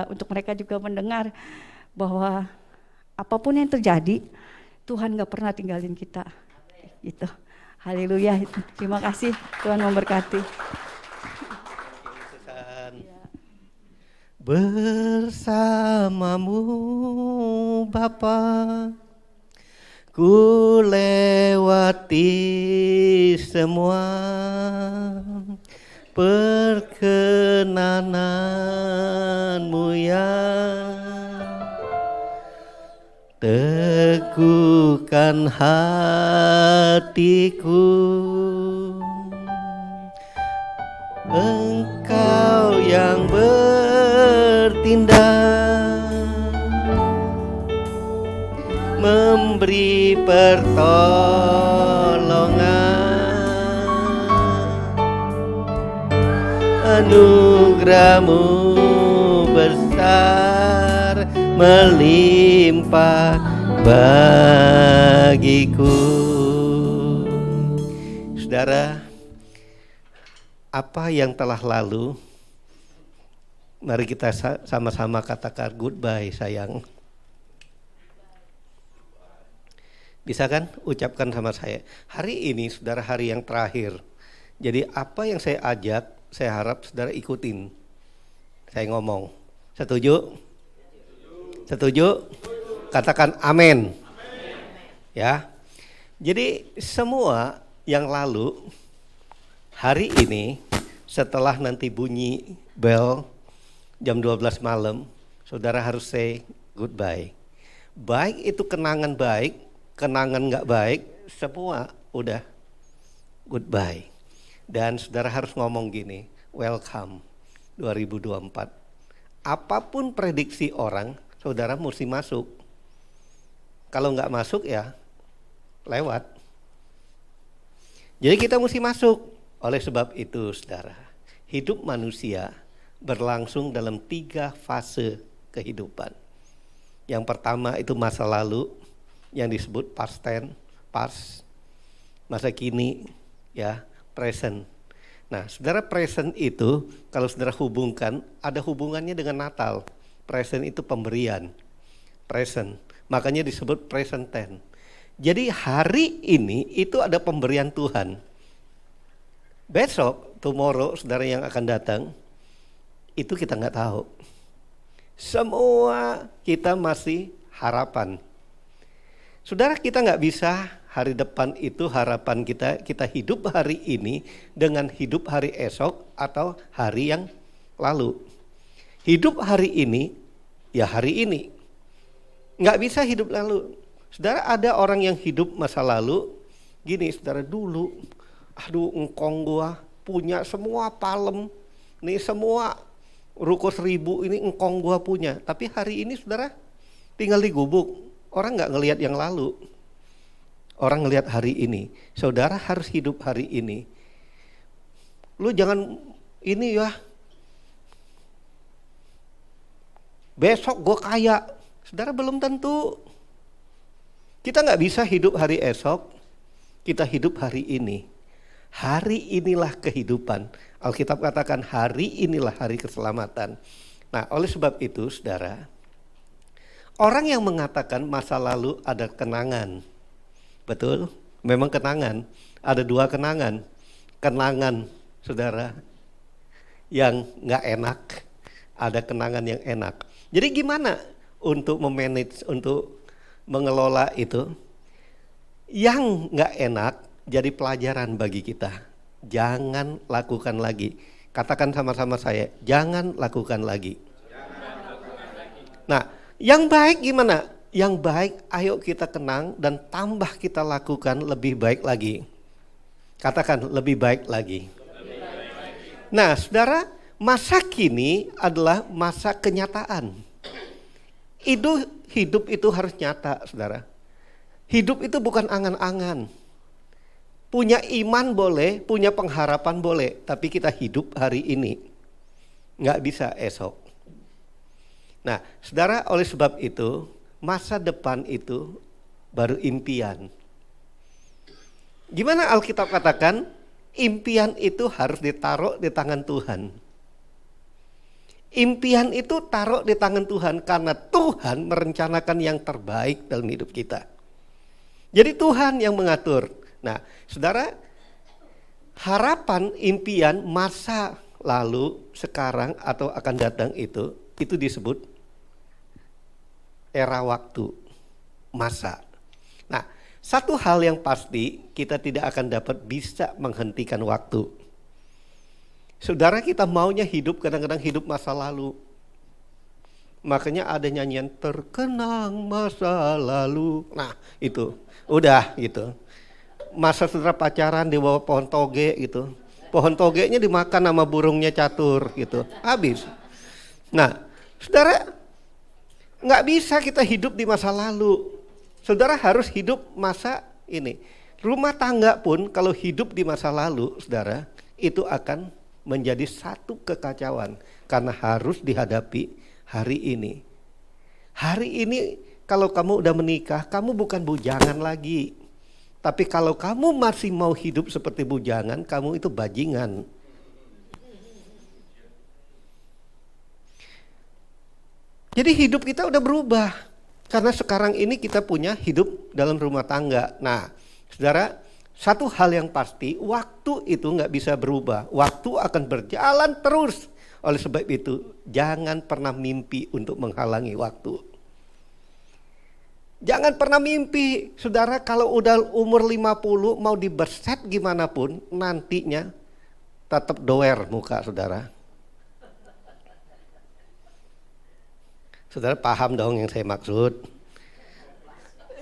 untuk mereka juga mendengar bahwa apapun yang terjadi Tuhan gak pernah tinggalin kita. Gitu. Haleluya. Terima kasih, Tuhan memberkati. Bersamamu Bapa, ku lewati semua perkenananmu yang teguhkan hatiku. Engkau yang bertindak, memberi pertolongan, anugerah-Mu besar melimpah bagiku. Saudara, apa yang telah lalu, mari kita sama-sama katakan goodbye sayang. Bisa kan? Ucapkan sama saya. Hari ini saudara hari yang terakhir. Jadi apa yang saya ajak, saya harap saudara ikutin. Saya ngomong. Setuju? Setuju? Katakan amin. Ya. Jadi semua yang lalu, hari ini setelah nanti bunyi bel jam 12 malam, saudara harus say goodbye. Baik itu kenangan baik, kenangan nggak baik, semua udah goodbye. Dan saudara harus ngomong gini, welcome 2024. Apapun prediksi orang, saudara mesti masuk. Kalau nggak masuk ya lewat. Jadi kita mesti masuk. Oleh sebab itu saudara, hidup manusia berlangsung dalam 3 fase kehidupan. Yang pertama itu masa lalu yang disebut past tense, past, masa kini, ya, present. Nah, saudara, present itu kalau saudara hubungkan ada hubungannya dengan Natal. Present itu pemberian, present, makanya disebut present tense. Jadi hari ini itu ada pemberian Tuhan. Besok, tomorrow, saudara yang akan datang, itu kita nggak tahu. Semua kita masih harapan. Saudara, kita nggak bisa hari depan itu harapan kita hidup hari ini dengan hidup hari esok atau hari yang lalu. Hidup hari ini, ya hari ini. Nggak bisa hidup lalu. Saudara, ada orang yang hidup masa lalu, gini saudara, dulu, aduh engkong gua punya semua palem, nih semua ruko 1000 ini engkong gua punya. Tapi hari ini saudara tinggal di gubuk, orang nggak ngelihat yang lalu. Orang ngelihat hari ini. Saudara harus hidup hari ini. Lu jangan ini ya, besok gue kaya. Saudara, belum tentu. Kita nggak bisa hidup hari esok, kita hidup hari ini. Hari inilah kehidupan. Alkitab katakan hari inilah hari keselamatan. Nah, oleh sebab itu saudara, orang yang mengatakan masa lalu ada kenangan, betul, memang kenangan. Ada 2 kenangan. Kenangan saudara yang gak enak, ada kenangan yang enak. Jadi gimana untuk memanage, untuk mengelola itu? Yang gak enak jadi pelajaran bagi kita. Jangan lakukan lagi. Katakan sama-sama saya, jangan lakukan lagi. Nah, yang baik gimana? Yang baik ayo kita kenang dan tambah kita lakukan lebih baik lagi. Katakan lebih baik lagi. Nah saudara, masa kini adalah masa kenyataan. Hidup itu harus nyata saudara. Hidup itu bukan angan-angan. Punya iman boleh, punya pengharapan boleh, tapi kita hidup hari ini. Nggak bisa esok. Nah saudara, oleh sebab itu masa depan itu baru impian. Gimana Alkitab katakan? Impian itu harus ditaruh di tangan Tuhan. Impian itu taruh di tangan Tuhan karena Tuhan merencanakan yang terbaik dalam hidup kita. Jadi Tuhan yang mengatur. Nah, saudara, harapan, impian masa lalu, sekarang atau akan datang itu disebut era waktu, masa. Nah, satu hal yang pasti, kita tidak akan dapat bisa menghentikan waktu. Saudara, kita maunya hidup, kadang-kadang hidup masa lalu. Makanya ada nyanyian terkenang masa lalu. Nah, itu udah gitu. Masa saudara pacaran di bawah pohon toge gitu. Pohon togenya dimakan sama burungnya catur gitu. Habis. Nah, saudara, nggak bisa kita hidup di masa lalu. Saudara harus hidup masa ini. Rumah tangga pun kalau hidup di masa lalu, saudara, itu akan menjadi satu kekacauan. Karena harus dihadapi hari ini. Hari ini kalau kamu udah menikah, kamu bukan bujangan lagi. Tapi kalau kamu masih mau hidup seperti bujangan, kamu itu bajingan. Jadi hidup kita udah berubah. Karena sekarang ini kita punya hidup dalam rumah tangga. Nah, saudara, satu hal yang pasti, waktu itu nggak bisa berubah. Waktu akan berjalan terus. Oleh sebab itu, jangan pernah mimpi untuk menghalangi waktu. Jangan pernah mimpi, saudara, kalau udah umur 50 mau diberset gimana pun nantinya tetap doer muka saudara. Saudara paham dong yang saya maksud.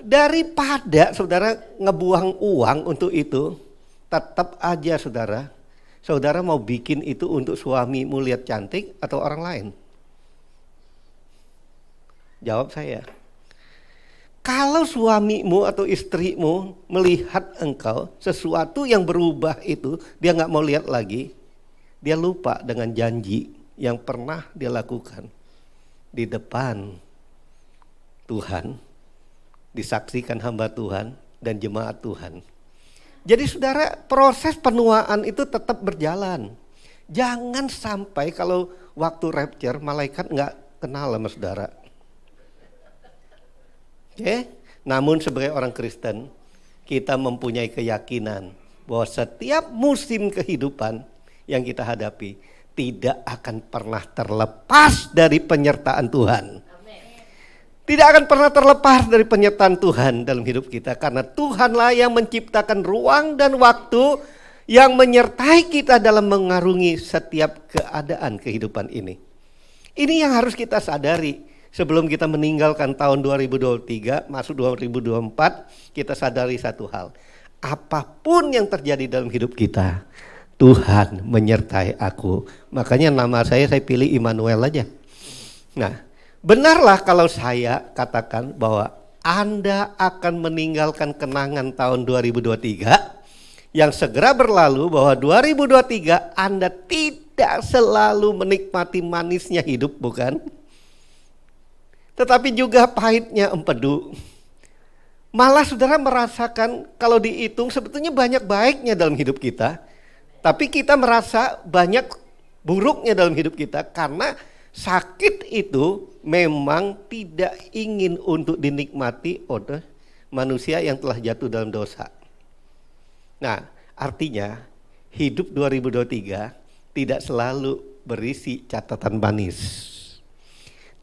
Daripada saudara ngebuang uang untuk itu, tetap aja saudara mau bikin itu untuk suamimu lihat cantik atau orang lain? Jawab saya. Kalau suamimu atau istrimu melihat engkau sesuatu yang berubah itu, dia gak mau lihat lagi. Dia lupa dengan janji yang pernah dia lakukan di depan Tuhan, disaksikan hamba Tuhan dan jemaat Tuhan. Jadi saudara, proses penuaan itu tetap berjalan. Jangan sampai kalau waktu rapture malaikat gak kenal sama saudara. Oke, namun sebagai orang Kristen kita mempunyai keyakinan bahwa setiap musim kehidupan yang kita hadapi tidak akan pernah terlepas dari penyertaan Tuhan. Tidak akan pernah terlepas dari penyertaan Tuhan dalam hidup kita, karena Tuhanlah yang menciptakan ruang dan waktu yang menyertai kita dalam mengarungi setiap keadaan kehidupan ini. Ini yang harus kita sadari. Sebelum kita meninggalkan tahun 2023, masuk 2024, kita sadari satu hal. Apapun yang terjadi dalam hidup kita, Tuhan menyertai aku. Makanya nama saya pilih Immanuel aja. Nah, benarlah kalau saya katakan bahwa Anda akan meninggalkan kenangan tahun 2023 yang segera berlalu, bahwa 2023 Anda tidak selalu menikmati manisnya hidup, bukan? Tetapi juga pahitnya empedu. Malah saudara merasakan kalau dihitung sebetulnya banyak baiknya dalam hidup kita. Tapi kita merasa banyak buruknya dalam hidup kita karena sakit itu memang tidak ingin untuk dinikmati oleh manusia yang telah jatuh dalam dosa. Nah, artinya hidup 2023 tidak selalu berisi catatan manis.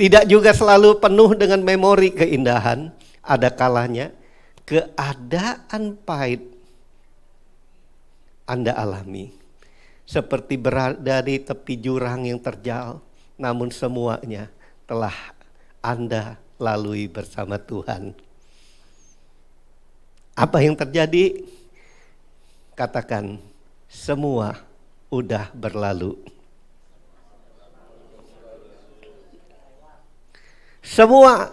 Tidak juga selalu penuh dengan memori keindahan. Ada kalanya keadaan pahit Anda alami. Seperti berada di tepi jurang yang terjal, namun semuanya telah Anda lalui bersama Tuhan. Apa yang terjadi? Katakan, semua udah berlalu. Semua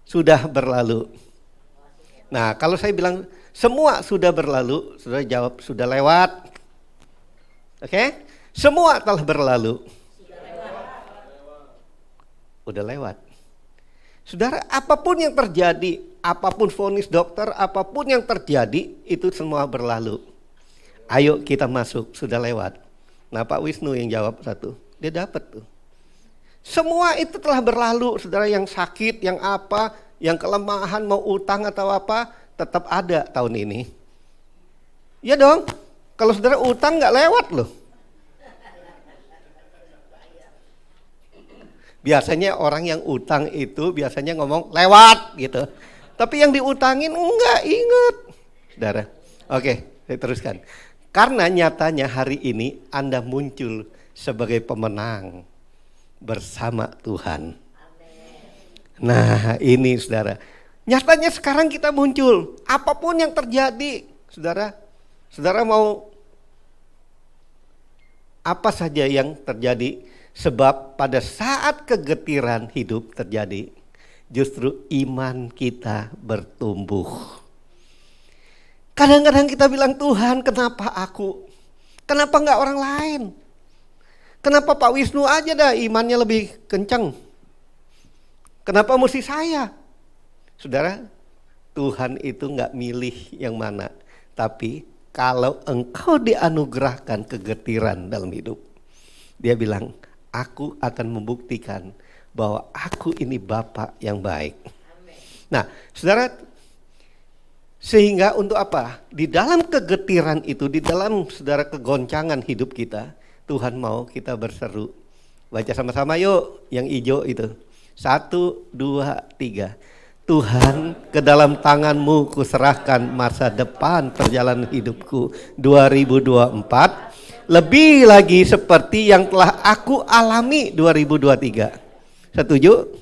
sudah berlalu. Nah, kalau saya bilang semua sudah berlalu, saudara jawab sudah lewat. Oke? Semua telah berlalu. Udah lewat. Saudara, apapun yang terjadi, apapun vonis dokter, apapun yang terjadi, itu semua berlalu. Ayo kita masuk, sudah lewat. Nah, Pak Wisnu yang jawab satu, dia dapat tuh. Semua itu telah berlalu, saudara, yang sakit, yang apa, yang kelemahan, mau utang atau apa, tetap ada tahun ini. Ya dong, kalau saudara utang gak lewat loh. Biasanya orang yang utang itu biasanya ngomong lewat gitu. Tapi yang diutangin enggak inget. Saudara, oke, saya teruskan. Karena nyatanya hari ini Anda muncul sebagai pemenang bersama Tuhan. Nah ini saudara, nyatanya sekarang kita muncul. Apapun yang terjadi, saudara mau apa saja yang terjadi, sebab pada saat kegetiran hidup terjadi, justru iman kita bertumbuh. Kadang-kadang kita bilang, Tuhan kenapa aku? Kenapa enggak orang lain? Kenapa Pak Wisnu aja dah imannya lebih kencang? Kenapa mesti saya? Saudara, Tuhan itu enggak milih yang mana. Tapi kalau engkau dianugerahkan kegetiran dalam hidup, dia bilang, aku akan membuktikan bahwa aku ini Bapa yang baik. Nah, saudara, sehingga untuk apa? Di dalam kegetiran itu, di dalam saudara kegoncangan hidup kita, Tuhan mau kita berseru. Baca sama-sama yuk yang hijau itu. 1, 2, 3. Tuhan, ke dalam tangan-Mu kuserahkan masa depan perjalanan hidupku 2024. Lebih lagi seperti yang telah aku alami 2023. Setuju?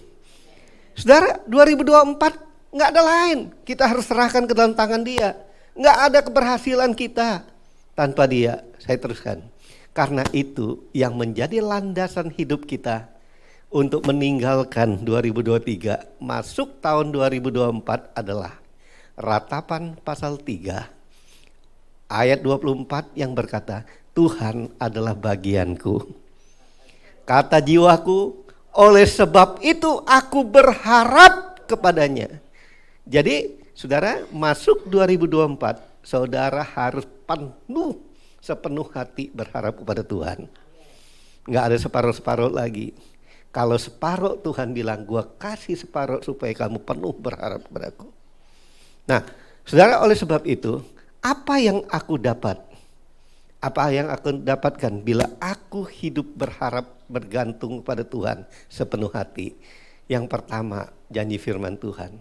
Saudara, 2024 nggak ada lain. Kita harus serahkan ke dalam tangan Dia. Nggak ada keberhasilan kita tanpa Dia. Saya teruskan. Karena itu yang menjadi landasan hidup kita untuk meninggalkan 2023 masuk tahun 2024 adalah Ratapan pasal 3 ayat 24 yang berkata, Tuhan adalah bagianku, kata jiwaku, oleh sebab itu aku berharap kepadanya. Jadi saudara, masuk 2024 saudara harus sepenuh hati berharap kepada Tuhan. Nggak ada separuh-separuh lagi. Kalau separuh Tuhan bilang, gua kasih separuh supaya kamu penuh berharap kepadaku. Nah, saudara, oleh sebab itu, apa yang aku dapat? Apa yang aku dapatkan bila aku hidup berharap bergantung pada Tuhan sepenuh hati? Yang pertama, janji firman Tuhan,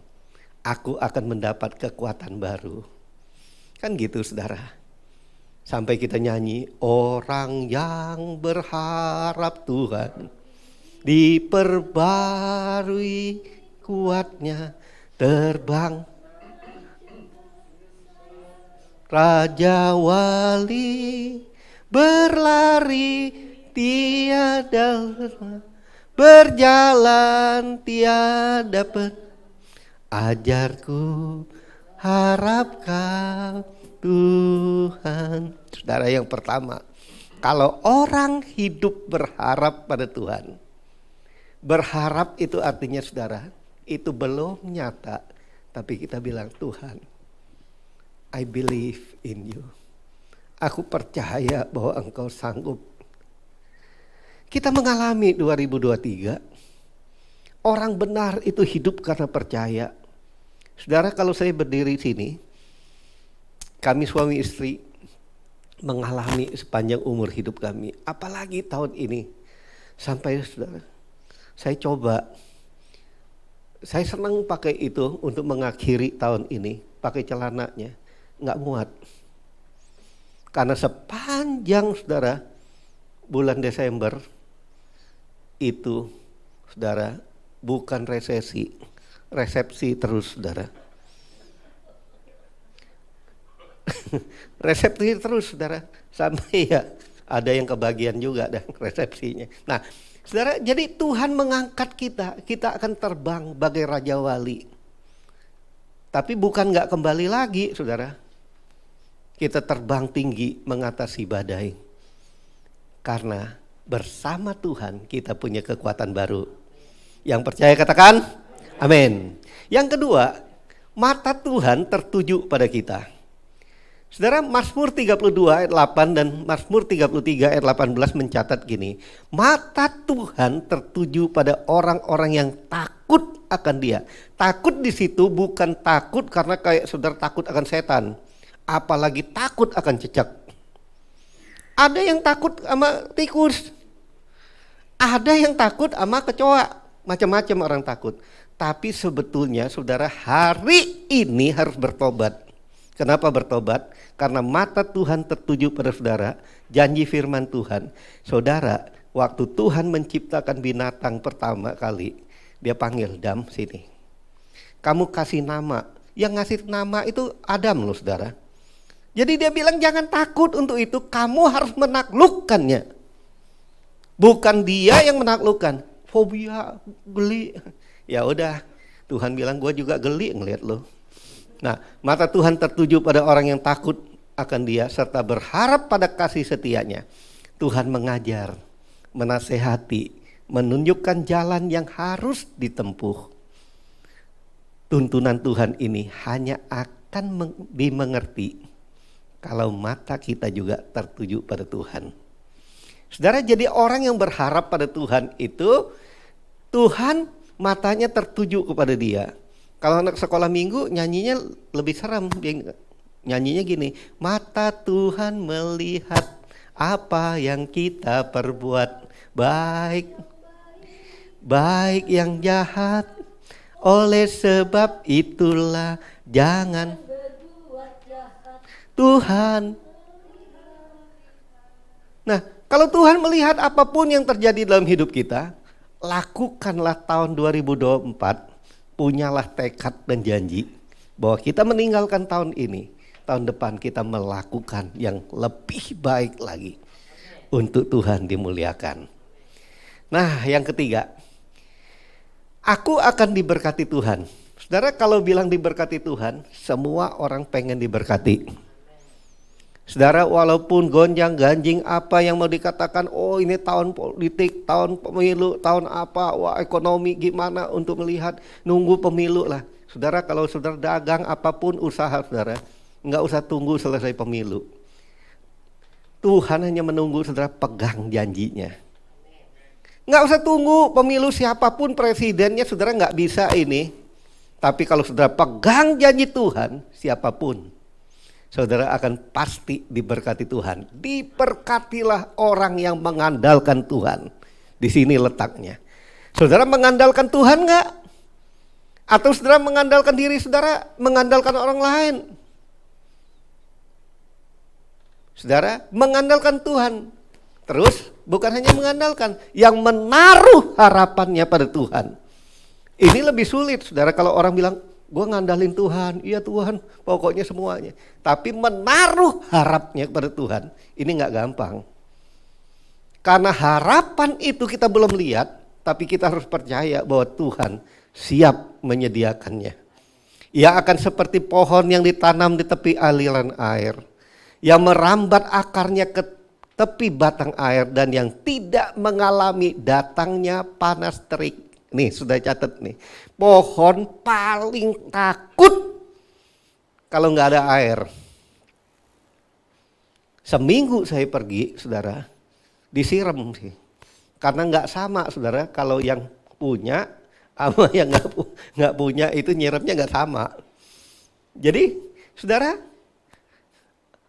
aku akan mendapat kekuatan baru. Kan gitu saudara. Sampai kita nyanyi, orang yang berharap Tuhan diperbarui kuatnya, terbang Raja Wali, berlari tiada lelah, berjalan tiada ajarku harap kau Tuhan. Saudara, yang pertama, kalau orang hidup berharap pada Tuhan, berharap itu artinya saudara, itu belum nyata, tapi kita bilang, Tuhan, I believe in you. Aku percaya bahwa Engkau sanggup. Kita mengalami 2023, orang benar itu hidup karena percaya. Saudara, kalau saya berdiri sini, kami suami istri mengalami sepanjang umur hidup kami, apalagi tahun ini, sampai saudara, saya senang pakai itu untuk mengakhiri tahun ini, pakai celananya, nggak muat. Karena sepanjang saudara bulan Desember itu saudara bukan resepsi terus saudara. Resepsi terus saudara, sampai ya ada yang kebagian juga dan resepsinya. Nah saudara, jadi Tuhan mengangkat kita akan terbang bagai Raja Wali. Tapi bukan gak kembali lagi saudara. Kita terbang tinggi mengatasi badai. Karena bersama Tuhan kita punya kekuatan baru. Yang percaya katakan amin. Yang kedua, mata Tuhan tertuju pada kita. Saudara, Mazmur 32 ayat 8 dan Mazmur 33 ayat 18 mencatat gini, mata Tuhan tertuju pada orang-orang yang takut akan Dia. Takut di situ bukan takut karena kayak saudara takut akan setan, apalagi takut akan cicak. Ada yang takut sama tikus, ada yang takut sama kecoa, macam-macam orang takut. Tapi sebetulnya saudara hari ini harus bertobat. Kenapa bertobat? Karena mata Tuhan tertuju pada saudara, janji firman Tuhan. Saudara, waktu Tuhan menciptakan binatang pertama kali, Dia panggil, Dam, sini. Kamu kasih nama. Yang ngasih nama itu Adam loh saudara. Jadi Dia bilang jangan takut untuk itu, kamu harus menaklukkannya. Bukan Dia yang menaklukkan. Fobia, geli. Ya udah, Tuhan bilang gue juga geli ngelihat lo. Nah, mata Tuhan tertuju pada orang yang takut akan Dia serta berharap pada kasih setianya. Tuhan mengajar, menasehati, menunjukkan jalan yang harus ditempuh. Tuntunan Tuhan ini hanya akan dimengerti kalau mata kita juga tertuju pada Tuhan. Saudara, jadi orang yang berharap pada Tuhan itu, Tuhan matanya tertuju kepada Dia. Kalau anak sekolah minggu nyanyinya lebih seram, nyanyinya gini, mata Tuhan melihat apa yang kita perbuat, baik yang jahat, Oleh sebab itulah jangan Tuhan. Nah, kalau Tuhan melihat apapun yang terjadi dalam hidup kita, lakukanlah tahun 2024, punyalah tekad dan janji bahwa kita meninggalkan tahun ini, tahun depan kita melakukan yang lebih baik lagi untuk Tuhan dimuliakan. Nah, yang ketiga, aku akan diberkati Tuhan. Saudara, kalau bilang diberkati Tuhan, semua orang pengen diberkati. Saudara, walaupun gonjang-ganjing apa yang mau dikatakan, oh ini tahun politik, tahun pemilu, tahun apa, wah ekonomi gimana untuk melihat, nunggu pemilu lah. Saudara, kalau saudara dagang apapun usaha saudara, nggak usah tunggu selesai pemilu. Tuhan hanya menunggu saudara pegang janjinya. Nggak usah tunggu pemilu siapapun presidennya, saudara nggak bisa ini. Tapi kalau saudara pegang janji Tuhan, siapapun, saudara akan pasti diberkati Tuhan. Diberkatilah orang yang mengandalkan Tuhan. Di sini letaknya. Saudara mengandalkan Tuhan enggak? Atau saudara mengandalkan diri saudara, mengandalkan orang lain? Saudara mengandalkan Tuhan. Terus bukan hanya mengandalkan, yang menaruh harapannya pada Tuhan. Ini lebih sulit saudara kalau orang bilang, gue ngandalin Tuhan, iya Tuhan, pokoknya semuanya. Tapi menaruh harapnya kepada Tuhan, ini gak gampang. Karena harapan itu kita belum lihat, tapi kita harus percaya bahwa Tuhan siap menyediakannya. Ia akan seperti pohon yang ditanam di tepi aliran air, yang merambat akarnya ke tepi batang air, dan yang tidak mengalami datangnya panas terik. Nih sudah catat nih, pohon paling takut kalau nggak ada air. Seminggu saya pergi, saudara, disiram sih, karena nggak sama, saudara. Kalau yang punya sama yang nggak punya itu nyiramnya nggak sama. Jadi, saudara,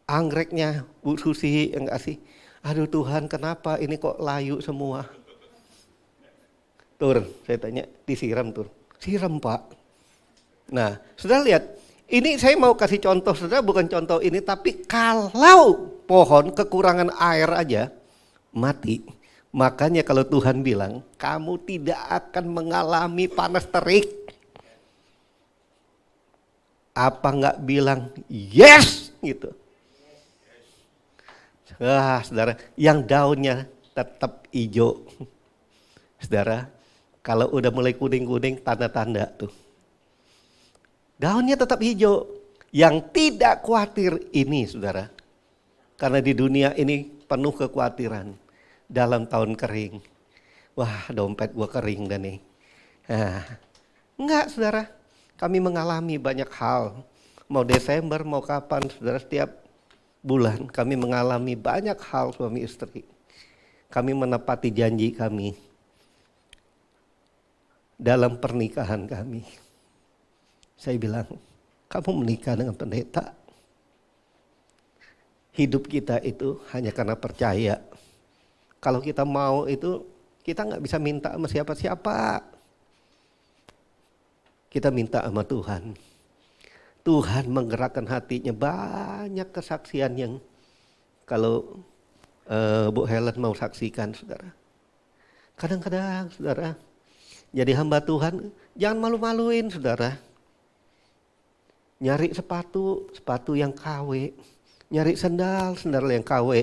anggreknya Bu Susi yang kasih, aduh Tuhan, kenapa ini kok layu semua? Tur, saya tanya, disiram Tur. Siram Pak. Nah, saudara lihat, ini saya mau kasih contoh, saudara, bukan contoh ini, tapi kalau pohon kekurangan air aja, mati. Makanya kalau Tuhan bilang, kamu tidak akan mengalami panas terik. Apa enggak bilang, yes, gitu. Wah, saudara, yang daunnya tetap hijau. Saudara, kalau udah mulai kuning-kuning, tanda-tanda tuh. Daunnya tetap hijau. Yang tidak khawatir ini, saudara. Karena di dunia ini penuh kekhawatiran. Dalam tahun kering. Wah, dompet gua kering dah nih. Nah, enggak, saudara. Kami mengalami banyak hal. Mau Desember, mau kapan, saudara, setiap bulan kami mengalami banyak hal suami istri. Kami menepati janji kami dalam pernikahan kami. Saya bilang, kamu menikah dengan pendeta. Hidup kita itu hanya karena percaya. Kalau kita mau itu, kita gak bisa minta sama siapa-siapa. Kita minta sama Tuhan. Tuhan menggerakkan hatinya, banyak kesaksian yang kalau Bu Helen mau saksikan, saudara. Kadang-kadang, saudara, jadi hamba Tuhan, jangan malu-maluin, saudara. Nyari sepatu yang KW. Nyari sendal yang KW.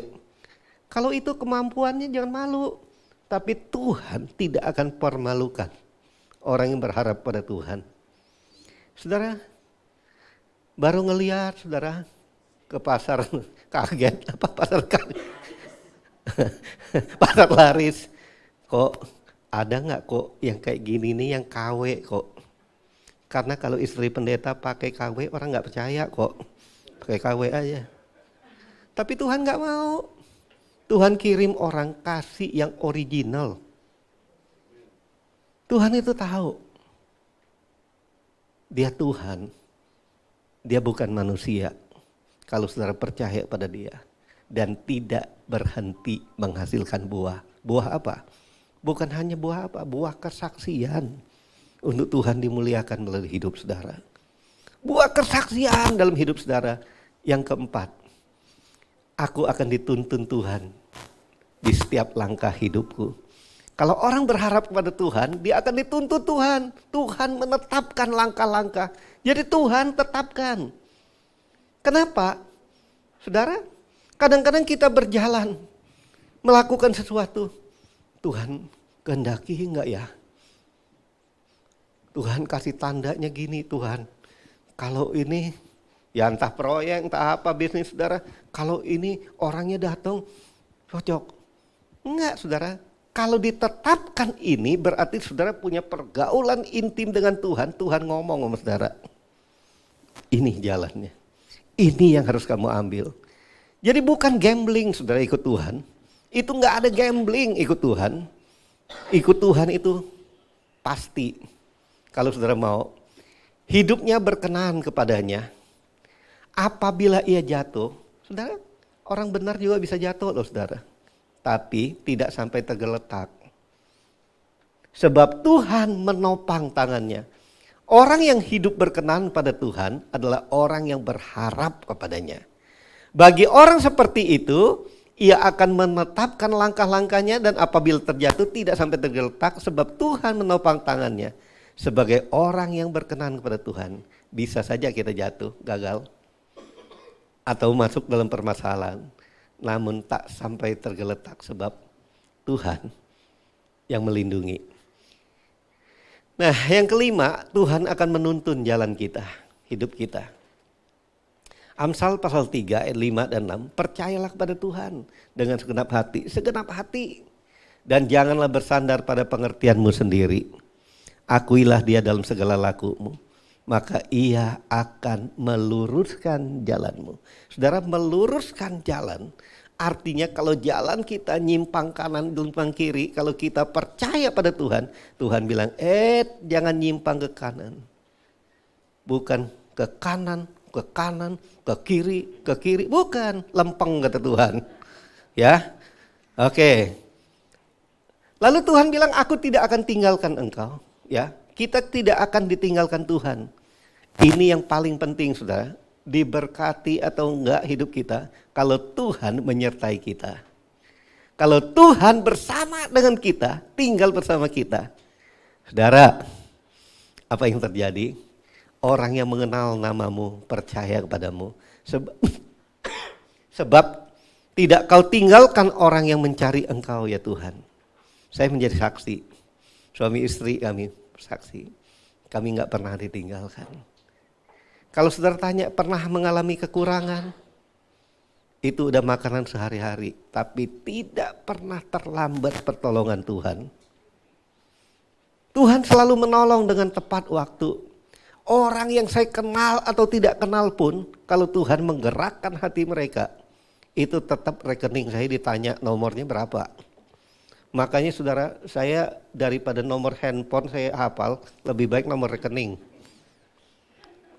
Kalau itu kemampuannya jangan malu. Tapi Tuhan tidak akan permalukan orang yang berharap pada Tuhan. Saudara, baru ngelihat, saudara, ke pasar, kaget, apa pasar kaget? Pasar laris, kok ada nggak kok yang kayak gini nih yang KW kok? Karena kalau istri pendeta pakai KW orang nggak percaya kok, pakai KW aja. Tapi Tuhan nggak mau. Tuhan kirim orang kasih yang original. Tuhan itu tahu. Dia Tuhan. Dia bukan manusia. Kalau saudara percaya pada dia. Dan tidak berhenti menghasilkan buah. Buah apa? Bukan hanya buah apa? Buah kesaksian. untuk Tuhan dimuliakan melalui hidup saudara. Buat kesaksian dalam hidup saudara. Yang keempat, aku akan dituntun Tuhan di setiap langkah hidupku. Kalau orang berharap kepada Tuhan, dia akan dituntut Tuhan. Tuhan menetapkan langkah-langkah. Jadi Tuhan tetapkan. Kenapa? Saudara, kadang-kadang kita berjalan, melakukan sesuatu. Tuhan kehendaki enggak ya? Tuhan kasih tandanya gini Tuhan. Kalau ini, ya entah proyek, entah apa bisnis saudara. Kalau ini orangnya datang, cocok. Enggak saudara. Kalau ditetapkan ini berarti saudara punya pergaulan intim dengan Tuhan. Tuhan ngomong sama saudara. Ini jalannya. Ini yang harus kamu ambil. Jadi bukan gambling saudara ikut Tuhan. Itu enggak ada gambling ikut Tuhan. Ikut Tuhan itu pasti. Kalau saudara mau hidupnya berkenan kepadanya. Apabila ia jatuh, saudara, orang benar juga bisa jatuh loh saudara. Tapi tidak sampai tergeletak. Sebab Tuhan menopang tangannya. Orang yang hidup berkenan pada Tuhan adalah orang yang berharap kepadanya. Bagi orang seperti itu, ia akan menetapkan langkah-langkahnya dan apabila terjatuh tidak sampai tergeletak sebab Tuhan menopang tangannya. Sebagai orang yang berkenan kepada Tuhan, bisa saja kita jatuh, gagal. Atau masuk dalam permasalahan. Namun tak sampai tergeletak sebab Tuhan yang melindungi. Nah yang kelima, Tuhan akan menuntun jalan kita, hidup kita. Amsal pasal 3 ayat 5 dan 6, percayalah kepada Tuhan dengan segenap hati. Dan janganlah bersandar pada pengertianmu sendiri. Akuilah dia dalam segala lakumu. Maka ia akan meluruskan jalanmu. Saudara, meluruskan jalan artinya kalau jalan kita nyimpang kanan, nyimpang kiri, kalau kita percaya pada Tuhan, Tuhan bilang, jangan nyimpang ke kanan. Bukan ke kanan, ke kiri, bukan, lempeng kata Tuhan. Ya, oke. Lalu Tuhan bilang, aku tidak akan tinggalkan engkau. Ya, kita tidak akan ditinggalkan Tuhan. Ini yang paling penting saudara. Diberkati atau enggak hidup kita kalau Tuhan menyertai kita. Kalau Tuhan bersama dengan kita, tinggal bersama kita. Saudara, apa yang terjadi? Orang yang mengenal namamu percaya kepadamu. Sebab tidak kau tinggalkan orang yang mencari engkau ya Tuhan. Saya menjadi saksi. Suami istri kami saksi. Kami enggak pernah ditinggalkan. Kalau saudara tanya pernah mengalami kekurangan, itu udah makanan sehari-hari. Tapi tidak pernah terlambat pertolongan Tuhan. Tuhan selalu menolong dengan tepat waktu. Orang yang saya kenal atau tidak kenal pun, kalau Tuhan menggerakkan hati mereka, itu tetap rekening saya ditanya nomornya berapa. Makanya saudara, saya daripada nomor handphone saya hafal, lebih baik nomor rekening.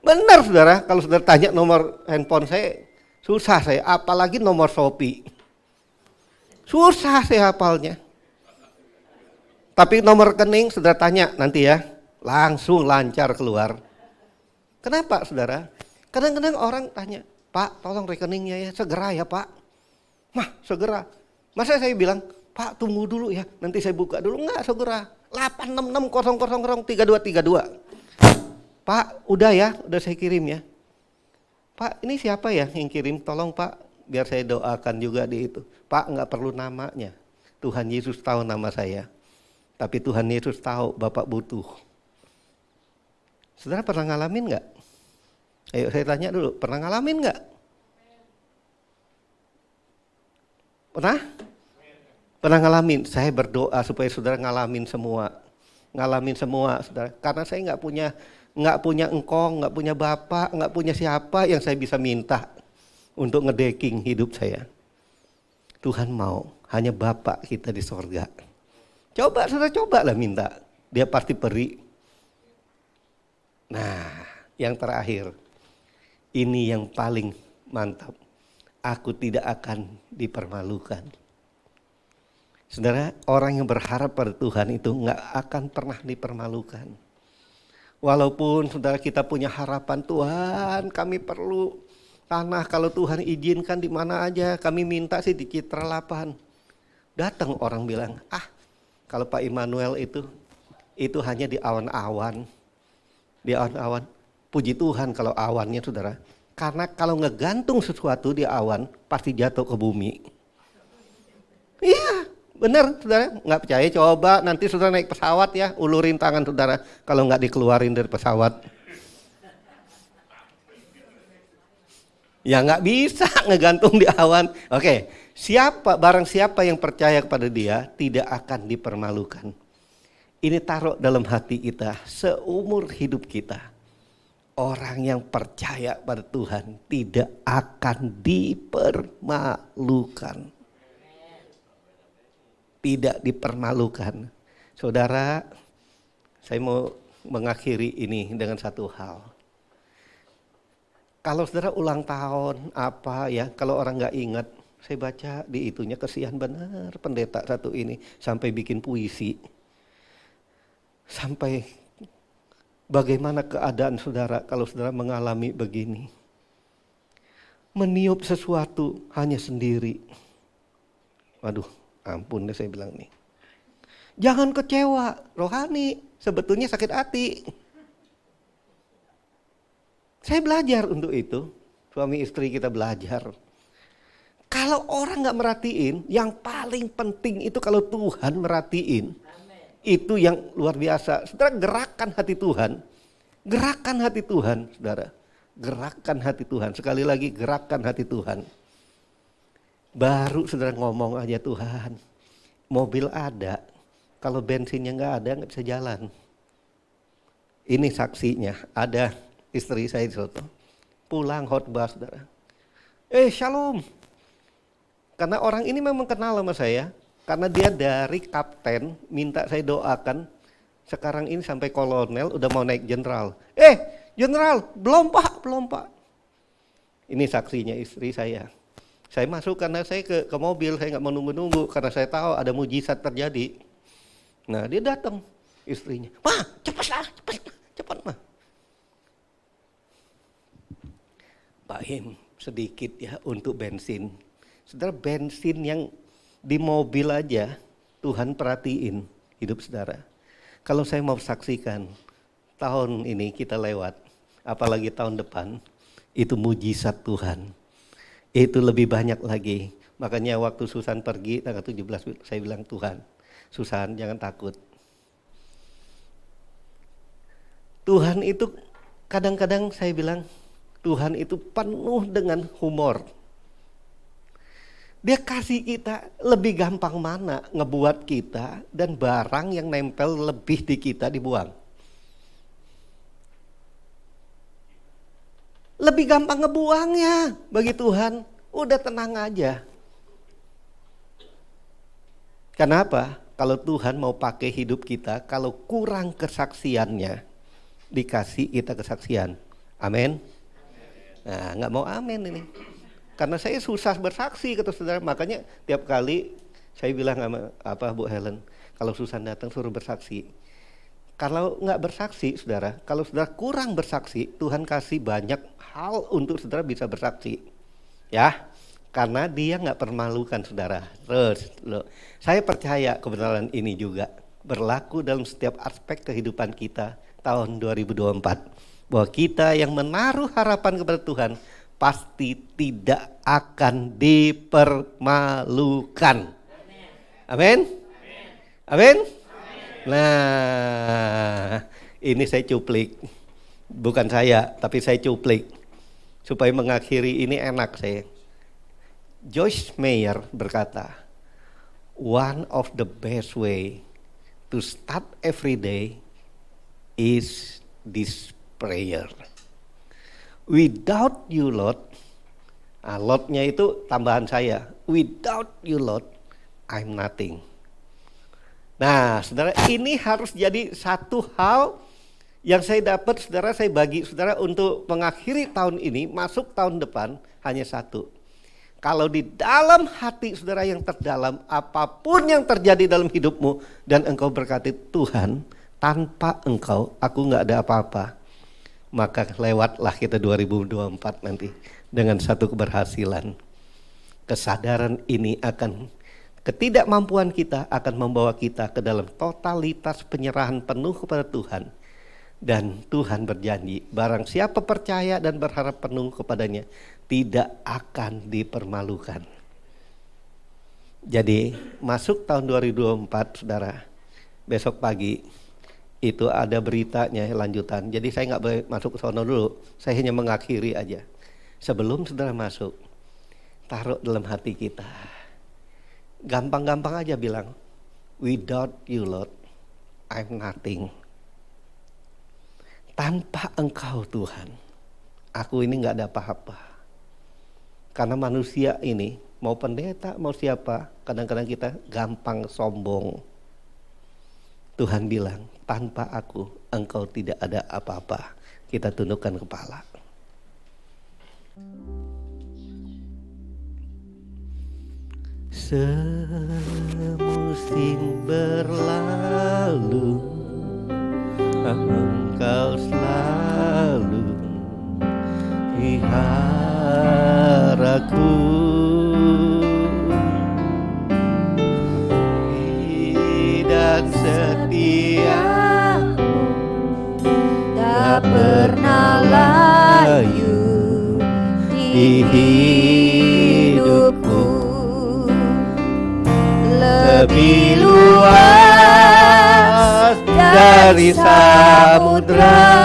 Benar saudara, kalau saudara tanya nomor handphone saya, susah saya, apalagi nomor Shopee. Susah saya hafalnya. Tapi nomor rekening saudara tanya nanti ya, langsung lancar keluar. Kenapa saudara? Kadang-kadang orang tanya, Pak tolong rekeningnya ya, segera ya Pak. Mah segera. Masa saya bilang, Pak tunggu dulu ya, nanti saya buka dulu. Enggak segera, 866003232. Pak, udah ya, udah saya kirim ya. Pak, ini siapa ya yang kirim? Tolong Pak, biar saya doakan juga di itu. Pak, enggak perlu namanya. Tuhan Yesus tahu nama saya. Tapi Tuhan Yesus tahu Bapak butuh. Saudara pernah ngalamin enggak? Ayo saya tanya dulu, pernah ngalamin enggak? Pernah? Pernah ngalamin? Saya berdoa supaya saudara ngalamin semua. Ngalamin semua saudara. Karena saya enggak punya engkong, enggak punya bapak, enggak punya siapa yang saya bisa minta untuk ngedeking hidup saya. Tuhan mau, hanya Bapak kita di sorga. Coba, saudara cobalah minta, dia pasti beri. Nah, yang terakhir, ini yang paling mantap. Aku tidak akan dipermalukan. Saudara, orang yang berharap pada Tuhan itu enggak akan pernah dipermalukan. Walaupun saudara kita punya harapan, Tuhan kami perlu tanah, kalau Tuhan izinkan di mana aja, kami minta sih di Citra 8. Datang orang bilang, kalau Pak Immanuel itu hanya di awan-awan. Di awan-awan, puji Tuhan kalau awannya saudara. Karena kalau ngegantung sesuatu di awan, pasti jatuh ke bumi. Iya, benar saudara. Nggak percaya, coba nanti saudara naik pesawat ya, ulurin tangan saudara. Kalau nggak dikeluarin dari pesawat. Ya nggak bisa ngegantung di awan. Oke, barang siapa yang percaya kepada Dia tidak akan dipermalukan. Ini taruh dalam hati kita seumur hidup kita. Orang yang percaya pada Tuhan tidak akan dipermalukan. Tidak dipermalukan. Saudara, saya mau mengakhiri ini dengan satu hal. Kalau saudara ulang tahun apa ya, kalau orang nggak ingat, saya baca di itunya kesian benar pendeta satu ini sampai bikin puisi. Sampai bagaimana keadaan saudara kalau saudara mengalami begini. Meniup sesuatu hanya sendiri. Waduh, ampun deh saya bilang nih. Jangan kecewa, rohani, sebetulnya sakit hati. Saya belajar untuk itu, suami istri kita belajar. Kalau orang gak merhatiin, yang paling penting itu kalau Tuhan merhatiin. Amen. Itu yang luar biasa. Saudara, gerakan hati Tuhan. Gerakan hati Tuhan, saudara. Gerakan hati Tuhan. Sekali lagi, gerakan hati Tuhan. Baru saudara ngomong aja, Tuhan, mobil ada. Kalau bensinnya gak ada, gak bisa jalan. Ini saksinya, ada istri saya di situ. Pulang khotbah saudara. Shalom. Karena orang ini memang kenal sama saya. Karena dia dari kapten minta saya doakan. Sekarang ini sampai kolonel udah mau naik jenderal. Jenderal, belum pak. Ini saksinya istri saya. Saya masuk karena saya ke mobil, saya gak mau nunggu-nunggu. Karena saya tahu ada mujizat terjadi. Nah dia datang istrinya. Mah cepat mah. Pak Him, sedikit ya untuk bensin. Saudara, bensin yang di mobil aja Tuhan perhatiin hidup saudara. Kalau saya mau saksikan tahun ini kita lewat, apalagi tahun depan, itu mujizat Tuhan. Itu lebih banyak lagi. Makanya waktu Susan pergi tanggal 17 saya bilang, Tuhan, Susan jangan takut. Tuhan itu kadang-kadang saya bilang, Tuhan itu penuh dengan humor. Dia kasih kita lebih gampang mana ngebuat kita dan barang yang nempel lebih di kita dibuang. Lebih gampang ngebuangnya bagi Tuhan. Udah tenang aja. Kenapa? Kalau Tuhan mau pakai hidup kita, kalau kurang kesaksiannya, dikasih kita kesaksian. Amin. Nah, nggak mau amin ini. Karena saya susah bersaksi kata saudara. Makanya tiap kali saya bilang sama Bu Helen, kalau Susan datang suruh bersaksi. Kalau nggak bersaksi saudara, kalau saudara kurang bersaksi, Tuhan kasih banyak hal untuk saudara bisa bersaksi. Ya, karena Dia nggak permalukan saudara. Terus, saya percaya kebenaran ini juga berlaku dalam setiap aspek kehidupan kita tahun 2024. Bahwa kita yang menaruh harapan kepada Tuhan pasti tidak akan dipermalukan. Amin. Amin. Nah, ini saya cuplik. Bukan saya, tapi saya cuplik. Supaya mengakhiri ini enak saya. Joyce Meyer berkata, one of the best way to start every day is this prayer. Without you Lord, Lord-nya itu tambahan saya. Without you Lord, I'm nothing. Nah, saudara, ini harus jadi satu hal yang saya dapat, saudara, saya bagi saudara untuk mengakhiri tahun ini, masuk tahun depan, hanya satu. Kalau di dalam hati saudara yang terdalam, apapun yang terjadi dalam hidupmu dan engkau berkati Tuhan, tanpa Engkau aku nggak ada apa-apa. Maka lewatlah kita 2024 nanti dengan satu keberhasilan. Kesadaran ini akan, ketidakmampuan kita akan membawa kita ke dalam totalitas penyerahan penuh kepada Tuhan. Dan Tuhan berjanji, barang siapa percaya dan berharap penuh kepadanya, tidak akan dipermalukan. Jadi masuk tahun 2024, saudara, besok pagi itu ada beritanya lanjutan. Jadi saya nggak boleh masuk ke sono dulu, saya hanya mengakhiri aja. Sebelum saudara masuk, taruh dalam hati kita, gampang-gampang aja bilang, without you Lord, I'm nothing. Tanpa Engkau Tuhan, aku ini nggak ada apa-apa. Karena manusia ini, mau pendeta, mau siapa, kadang-kadang kita gampang sombong. Tuhan bilang, tanpa aku, Engkau tidak ada apa-apa. Kita tundukkan kepala. Semusim berlalu, Engkau selalu peliharaku, dan setiamu tak pernah layu di hidupku. Lebih luas dari samudra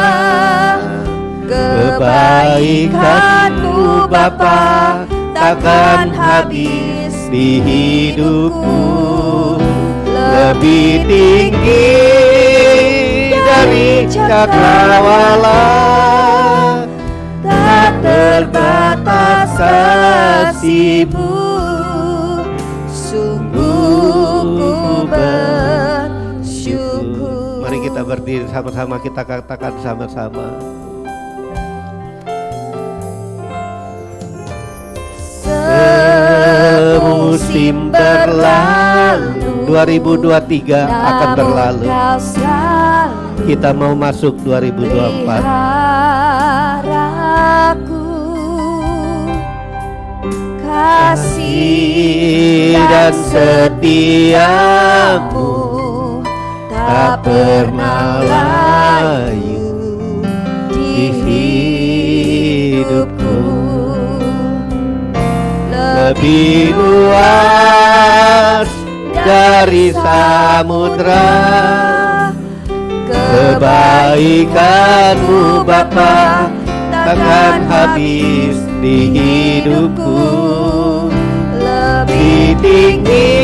kebaikan-Mu Bapa takkan habis di hidupku. Lebih tinggi dari cakrawala, tak terbatas kasih-Mu. Sungguh ku bersyukur. Mari kita berdiri sama-sama, kita katakan sama-sama. Semusim berlalu, 2023 akan berlalu. Kita mau masuk 2024. Kasih dan setiamu tak pernah layu di hidupku. Lebih luas dari samudra kebaikan-Mu Bapa takkan habis di hidupku. Lebih tinggi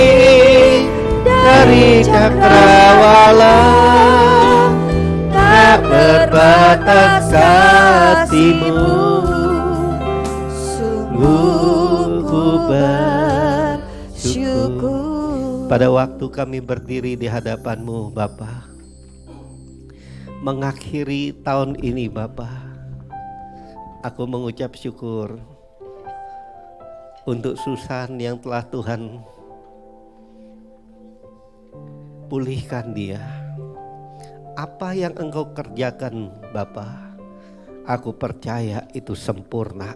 dari cakrawala, tak berbatas kasih-Mu. Sungguh ku bersyukur. Pada waktu kami berdiri di hadapan-Mu Bapa, mengakhiri tahun ini Bapa, aku mengucap syukur untuk Susan yang telah Tuhan pulihkan dia. Apa yang Engkau kerjakan Bapa, aku percaya itu sempurna.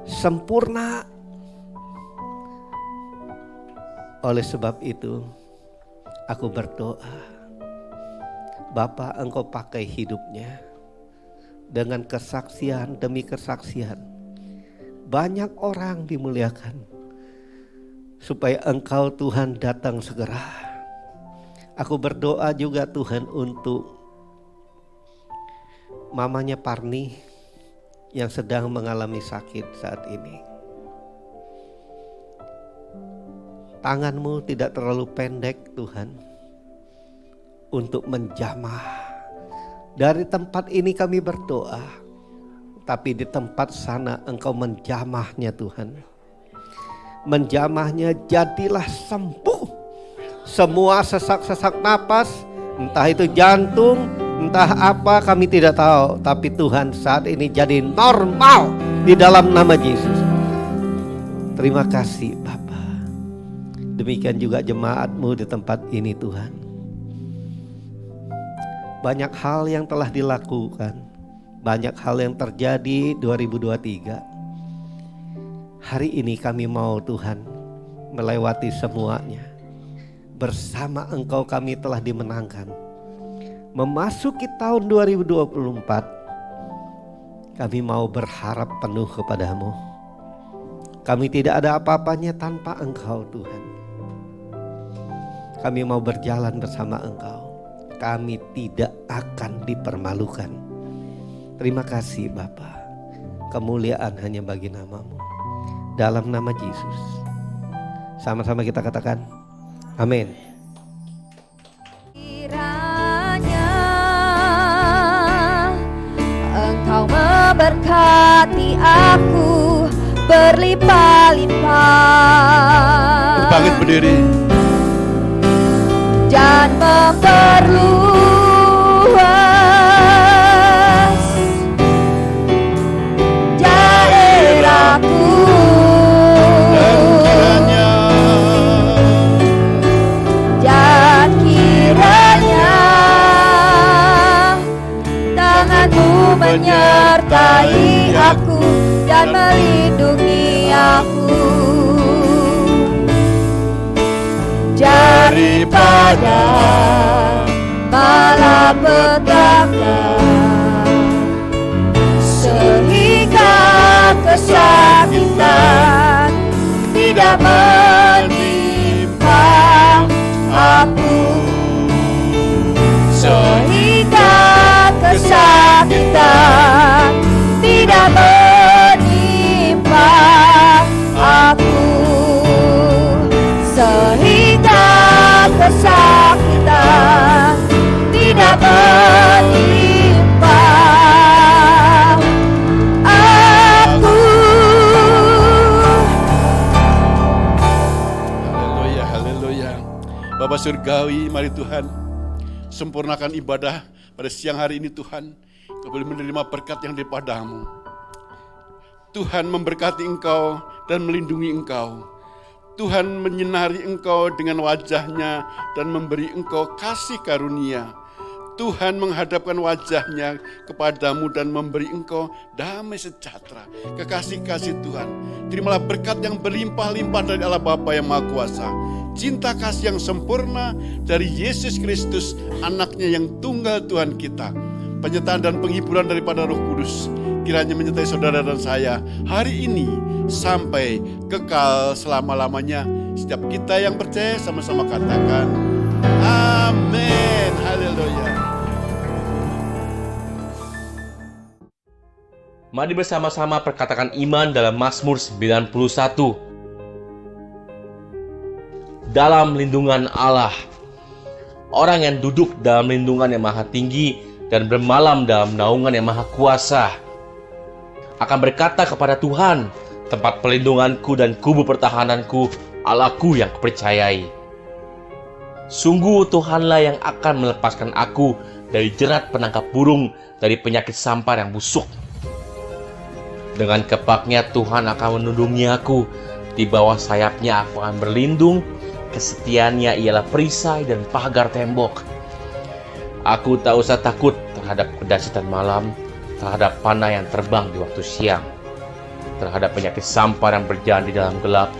Sempurna. Oleh sebab itu aku berdoa, Bapa, Engkau pakai hidupnya dengan kesaksian demi kesaksian. Banyak orang dimuliakan supaya Engkau Tuhan datang segera. Aku berdoa juga Tuhan untuk mamanya Parni yang sedang mengalami sakit saat ini. Tangan-Mu tidak terlalu pendek Tuhan untuk menjamah. Dari tempat ini kami berdoa, tapi di tempat sana Engkau menjamahnya Tuhan. Menjamahnya, jadilah sembuh semua sesak-sesak napas, entah itu jantung, entah apa kami tidak tahu. Tapi Tuhan saat ini jadi normal di dalam nama Yesus. Terima kasih Bapa. Demikian juga jemaat-Mu di tempat ini Tuhan. banyak hal yang telah dilakukan, banyak hal yang terjadi 2023. Hari ini kami mau Tuhan melewati semuanya. Bersama Engkau kami telah dimenangkan. Memasuki tahun 2024, kami mau berharap penuh kepadamu. Kami tidak ada apa-apanya tanpa Engkau Tuhan. Kami mau berjalan bersama Engkau. Kami tidak akan dipermalukan. Terima kasih Bapa. Kemuliaan hanya bagi nama-Mu. Dalam nama Yesus. Sama-sama kita katakan amin. Kiranya Engkau memberkati aku berlimpah-limpah. Bangkit berdiri. Dan memperluas daerahku. Dan kiranya tangan-Mu menyertai aku dan melindungi aku daripada malapetaka, sehingga kesakitan tidak menimpa aku, sehingga kesakitan tidak menimpa aku, sehingga kesakitan tidak menimpa aku. Haleluya, haleluya. Bapa Surgawi, mari Tuhan sempurnakan ibadah pada siang hari ini Tuhan. Kau boleh menerima berkat yang daripada-Mu. Tuhan memberkati Engkau dan melindungi Engkau. Tuhan menyinari Engkau dengan wajah-Nya dan memberi Engkau kasih karunia. Tuhan menghadapkan wajah-Nya kepadamu dan memberi Engkau damai sejahtera. Kekasih-kasih Tuhan, terimalah berkat yang berlimpah-limpah dari Allah Bapa yang Maha Kuasa. Cinta kasih yang sempurna dari Yesus Kristus, Anak-Nya yang tunggal Tuhan kita. Penyertaan dan penghiburan daripada Roh Kudus kiranya menyertai saudara dan saya hari ini sampai kekal selama-lamanya. Setiap kita yang percaya sama-sama katakan amin. Haleluya. Mari bersama-sama perkatakan iman dalam Mazmur 91. Dalam lindungan Allah, orang yang duduk dalam lindungan yang maha tinggi dan bermalam dalam naungan yang maha kuasa akan berkata kepada Tuhan, tempat pelindunganku dan kubu pertahananku, Allahku yang kupercayai. Sungguh Tuhanlah yang akan melepaskan aku dari jerat penangkap burung, dari penyakit sampar yang busuk. Dengan kepaknya Tuhan akan melindungi aku, di bawah sayapnya aku akan berlindung, kesetiaannya ialah perisai dan pagar tembok. Aku tak usah takut terhadap kedahsyatan malam, terhadap panah yang terbang di waktu siang, terhadap penyakit sampar yang berjalan di dalam gelap,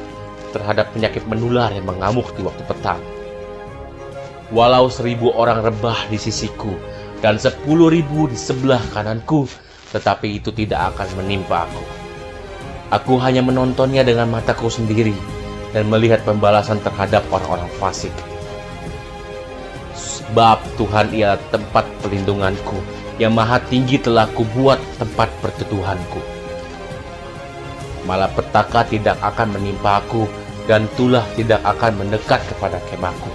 terhadap penyakit menular yang mengamuk di waktu petang. Walau 1000 orang rebah di sisiku dan 10.000 di sebelah kananku, tetapi itu tidak akan menimpa aku. Aku hanya menontonnya dengan mataku sendiri dan melihat pembalasan terhadap orang-orang fasik. Sebab Tuhan ialah tempat perlindunganku, yang maha tinggi telah kubuat tempat perteduhanku. Malapetaka tidak akan menimpa aku, dan tulah tidak akan mendekat kepada kemahku.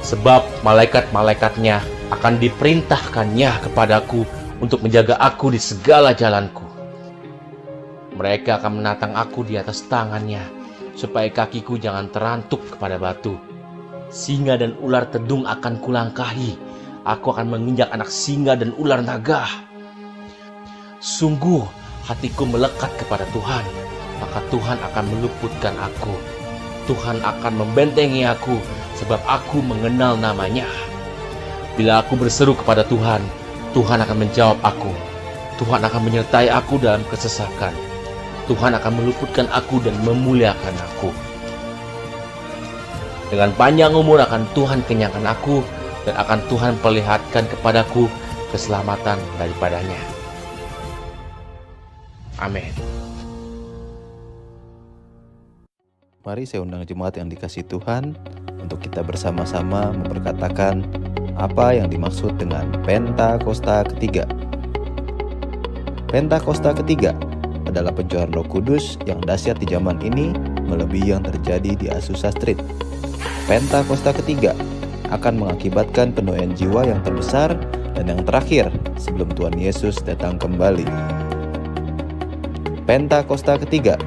Sebab malaikat-malaikatnya akan diperintahkannya kepadaku untuk menjaga aku di segala jalanku. Mereka akan menatang aku di atas tangannya, supaya kakiku jangan terantuk kepada batu. Singa dan ular tedung akan kulangkahi. Aku akan menginjak anak singa dan ular naga. Sungguh hatiku melekat kepada Tuhan, maka Tuhan akan meluputkan aku. Tuhan akan membentengi aku, sebab aku mengenal namanya. Bila aku berseru kepada Tuhan, Tuhan akan menjawab aku. Tuhan akan menyertai aku dalam kesesakan. Tuhan akan meluputkan aku dan memuliakan aku. Dengan panjang umur akan Tuhan kenyangkan aku, dan akan Tuhan perlihatkan kepadaku keselamatan daripadanya. Amin. Mari saya undang jemaat yang dikasihi Tuhan untuk kita bersama-sama memperkatakan apa yang dimaksud dengan Pentakosta ketiga. Pentakosta ketiga adalah pencurahan Roh Kudus yang dahsyat di zaman ini melebihi yang terjadi di Azusa Street. Pentakosta ketiga akan mengakibatkan penuaian jiwa yang terbesar dan yang terakhir sebelum Tuhan Yesus datang kembali. Pentakosta ketiga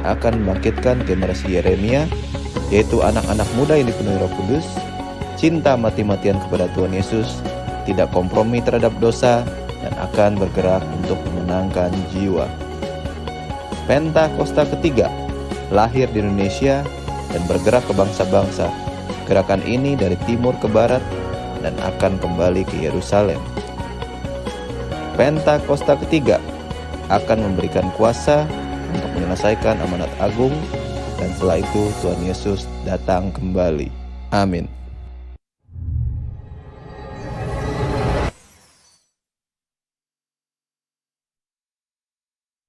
akan membangkitkan generasi Yeremia, yaitu anak-anak muda yang dipenuhi Roh Kudus, cinta mati-matian kepada Tuhan Yesus, tidak kompromi terhadap dosa, dan akan bergerak untuk memenangkan jiwa. Pentakosta ketiga lahir di Indonesia dan bergerak ke bangsa-bangsa. Gerakan ini dari timur ke barat dan akan kembali ke Yerusalem. Pentakosta ketiga akan memberikan kuasa untuk menyelesaikan amanat agung, dan setelah itu Tuhan Yesus datang kembali. Amin.